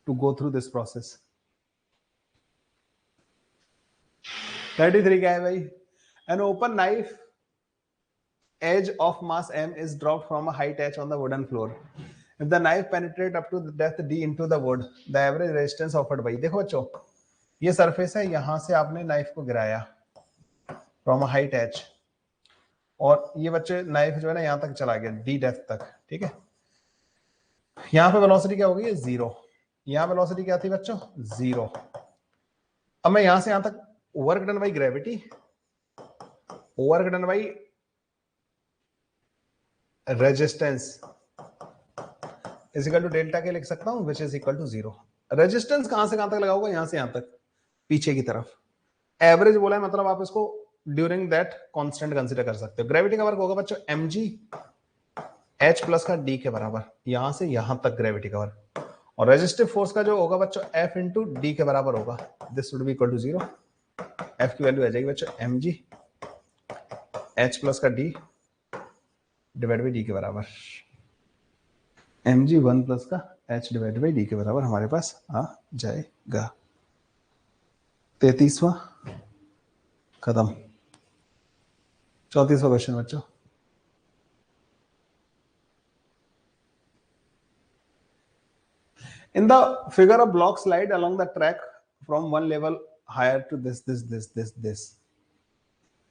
to go through this process. 33 क्या है भाई, an open knife edge of mass m is dropped from a height h on the wooden floor. If the knife penetrate up to the depth d into the wood, the average resistance offered by, देखो बच्चों ये surface है, यहां से आपने knife को गिराया from a height h, और ये बच्चे नाइफ जो है ना यहां तक चला गया d डेप्थ तक, ठीक है। यहां पे वेलोसिटी क्या होगी, 0। यहां वेलोसिटी क्या थी बच्चों, 0। अब मैं यहां से यहां तक work done by gravity, work done by resistance is equal to delta K लिख सकता हूं, which is equal to 0। Resistance कहां से कहां तक लगा होगा, यहां से यहां तक पीछे की तरफ। एवरेज बोला है, मतलब आप इसको ड्यूरिंग दैट कांस्टेंट कंसीडर कर सकते हो। ग्रेविटी का वर्क होगा बच्चों mg h प्लस का d के बराबर, यहां से यहां तक ग्रेविटी का वर्क, और रेजिस्टिव फोर्स का जो होगा बच्चों f इंटू डी के बराबर होगा, this would be equal to 0। f की वैल्यू आ जाएगी बच्चों mg h प्लस का d डिवाइड बाई डी के बराबर, mg 1 प्लस का h डिवाइड बाई डी के बराबर हमारे पास आ जाएगा। 33वां खत्म। 34वां क्वेश्चन बच्चों, in the figure a block slide along the track from one level higher to this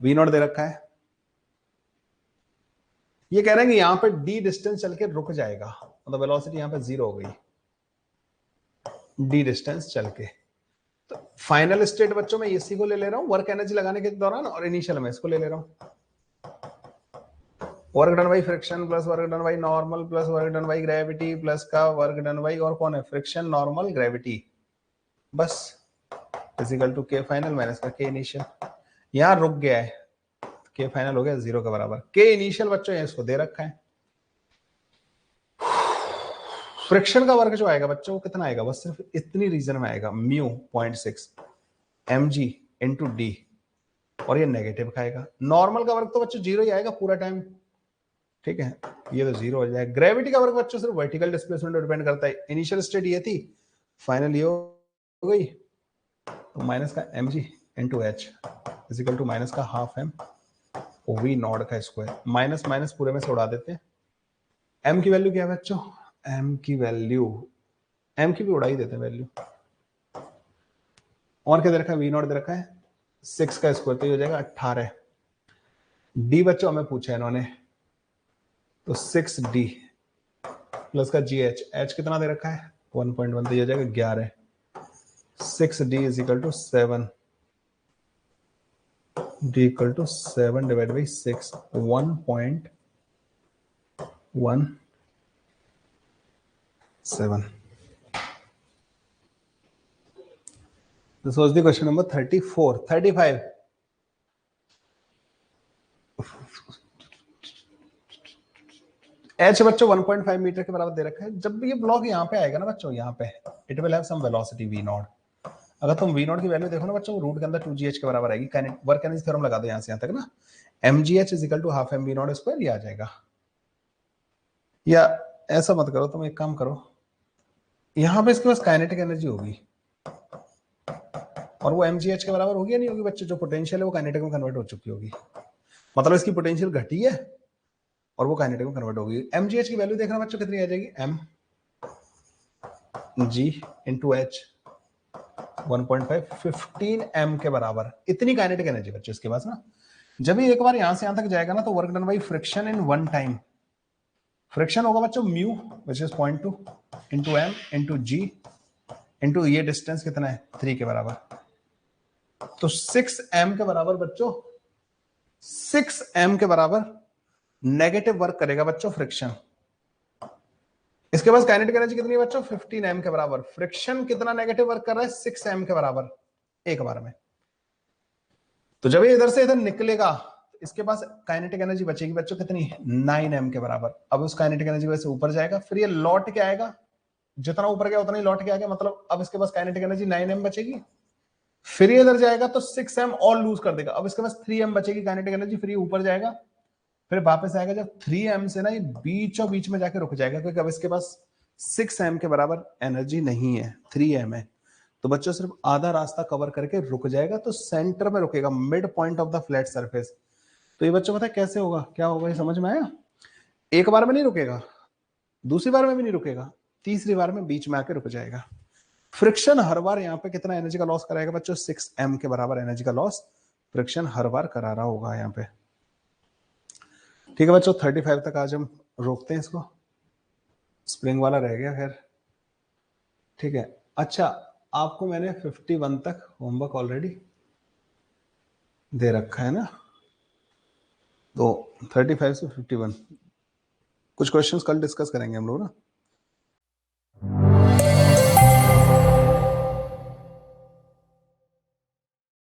v not they रखा है। ये कह रहे हैं कि यहां पे d डिस्टेंस चल के रुक जाएगा, मतलब वेलोसिटी यहां पे 0 हो गई d डिस्टेंस चल के। तो फाइनल स्टेट बच्चों में इसी को ले रहा हूं वर्क एनर्जी लगाने के दौरान, और इनिशियल में इसको ले रहा हूं। Work done by friction plus work done by normal plus work done by gravity plus का वर्क डन बाई और कौन है, फ्रिक्शन नॉर्मल ग्रेविटी, बस is equal to K final minus का के इनिशियल। यहां रुक गया है, के फाइनल हो गया 0 के बराबर। के इनिशियल बच्चों इसको दे रखा है। फ्रिक्शन का वर्क जो आएगा बच्चों वो कितना आएगा, बस सिर्फ इतनी रीजन में आएगा, म्यू 0.6 mg इंटू डी, और ये नेगेटिव खाएगा। नॉर्मल का वर्क तो बच्चों 0 ही आएगा पूरा टाइम, ठीक है, ये तो 0 हो जाएगा। ग्रेविटी का वर्क बच्चों सिर्फ वर्टिकल डिस्प्लेसमेंट पर डिपेंड करता है। इनिशियल स्टेट ये थी, फाइनल ये हो गई, तो माइनस का mg into H is equal to minus का हाफ एम वी नॉट का स्क्वायर। माइनस माइनस पूरे में से उड़ा देते हैं। m की वैल्यू क्या है बच्चों, m की वैल्यू, m की भी उड़ा ही देते हैं वैल्यू, और क्या दे रखा है, वी नॉट दे रखा है 6 का स्क्वायर, तो ये हो जाएगा 18। d बच्चों हमें पूछा है इन्होंने, तो 6d प्लस का जी एच, एच कितना दे रखा है 1.1, तो ये हो जाएगा 11। 6d is equal to 7, d equal to 7 divide by 6, 1.17। This was the question number 34. 35. H बच्चों 1.5 मीटर के बराबर दे रखा है। जब भी ये ब्लॉक यहाँ पे आएगा ना बच्चों, यहाँ पे it will have some velocity v not. अगर तुम v नॉट की वैल्यू देखो ना बच्चों, रूट के अंदर 2gh के बराबर आएगी। वर्क एनर्जी थ्योरम लगा दो यहाँ से यहाँ तक ना, mgh is equal to half M we not square, ये आ जाएगा। या ऐसा मत करो, तुम एक काम करो, यहाँ पे इसके पास काइनेटिक एनर्जी होगी, और वो mgh के बराबर होगी या नहीं होगी बच्चे, जो पोटेंशियल है वो काइनेटिक में कन्वर्ट हो चुकी होगी, मतलब इसकी पोटेंशियल घटी है और वो काइनेटिक में कन्वर्ट होगी। mgh की वैल्यू देखना बच्चों कितनी आ जाएगी, mg इंटू एच 1.5, 15 m के बराबर, इतनी काइनेटिक एनर्जी बच्चों इसके पास ना। जब ये एक बार यहां से यहां तक जाएगा ना, तो work done by friction in one time, friction होगा बच्चों mu which is 0.2 into M into G into ये डिस्टेंस कितना है 3 के बराबर, तो 6m के बराबर बच्चों, 6m के बराबर नेगेटिव वर्क करेगा बच्चों फ्रिक्शन। इसके पास काइनेटिक एनर्जी कितनी है बच्चों, 15m के बराबर। फ्रिक्शन कितना नेगेटिव वर्क कर रहा है, 6m के बराबर एक बार में। तो जब ये इधर से इधर निकलेगा, इसके पास काइनेटिक एनर्जी बचेगी बच्चों कितनी, 9m के बराबर। अब उस काइनेटिक एनर्जी वजह से ऊपर जाएगा, फिर ये लौट के आएगा, जितना ऊपर गया उतना ही लौट के आएगा, मतलब अब इसके पास काइनेटिक एनर्जी 9m बचेगी। फिर ये इधर जाएगा तो 6m और लूज कर देगा, अब इसके पास 3m बचेगी काइनेटिक एनर्जी, फिर ये ऊपर जाएगा, फिर वापस आएगा। जब 3m से ना ये बीचों बीच में जाके रुक जाएगा, क्योंकि अब इसके पास 6m के बराबर एनर्जी नहीं है, 3m है, तो बच्चों सिर्फ आधा रास्ता कवर करके रुक जाएगा, तो सेंटर में रुकेगा, mid point of the flat surface. तो ये बच्चों पता है कैसे होगा, क्या होगा, ये समझ में आया। एक बार में नहीं रुकेगा, दूसरी बार में भी नहीं रुकेगा, तीसरी बार में बीच में आके रुक जाएगा। फ्रिक्शन हर बार यहाँ पे कितना एनर्जी का लॉस कराएगा बच्चों, 6m के बराबर एनर्जी का लॉस फ्रिक्शन हर बार करा रहा होगा यहाँ पे। ठीक है बच्चों, 35 तक आज हम रोकते हैं इसको, स्प्रिंग वाला रह गया खैर, ठीक है। अच्छा, आपको मैंने 51 तक होमवर्क ऑलरेडी दे रखा है ना, तो 35 से 51 कुछ क्वेश्चंस कल डिस्कस करेंगे हम लोग ना।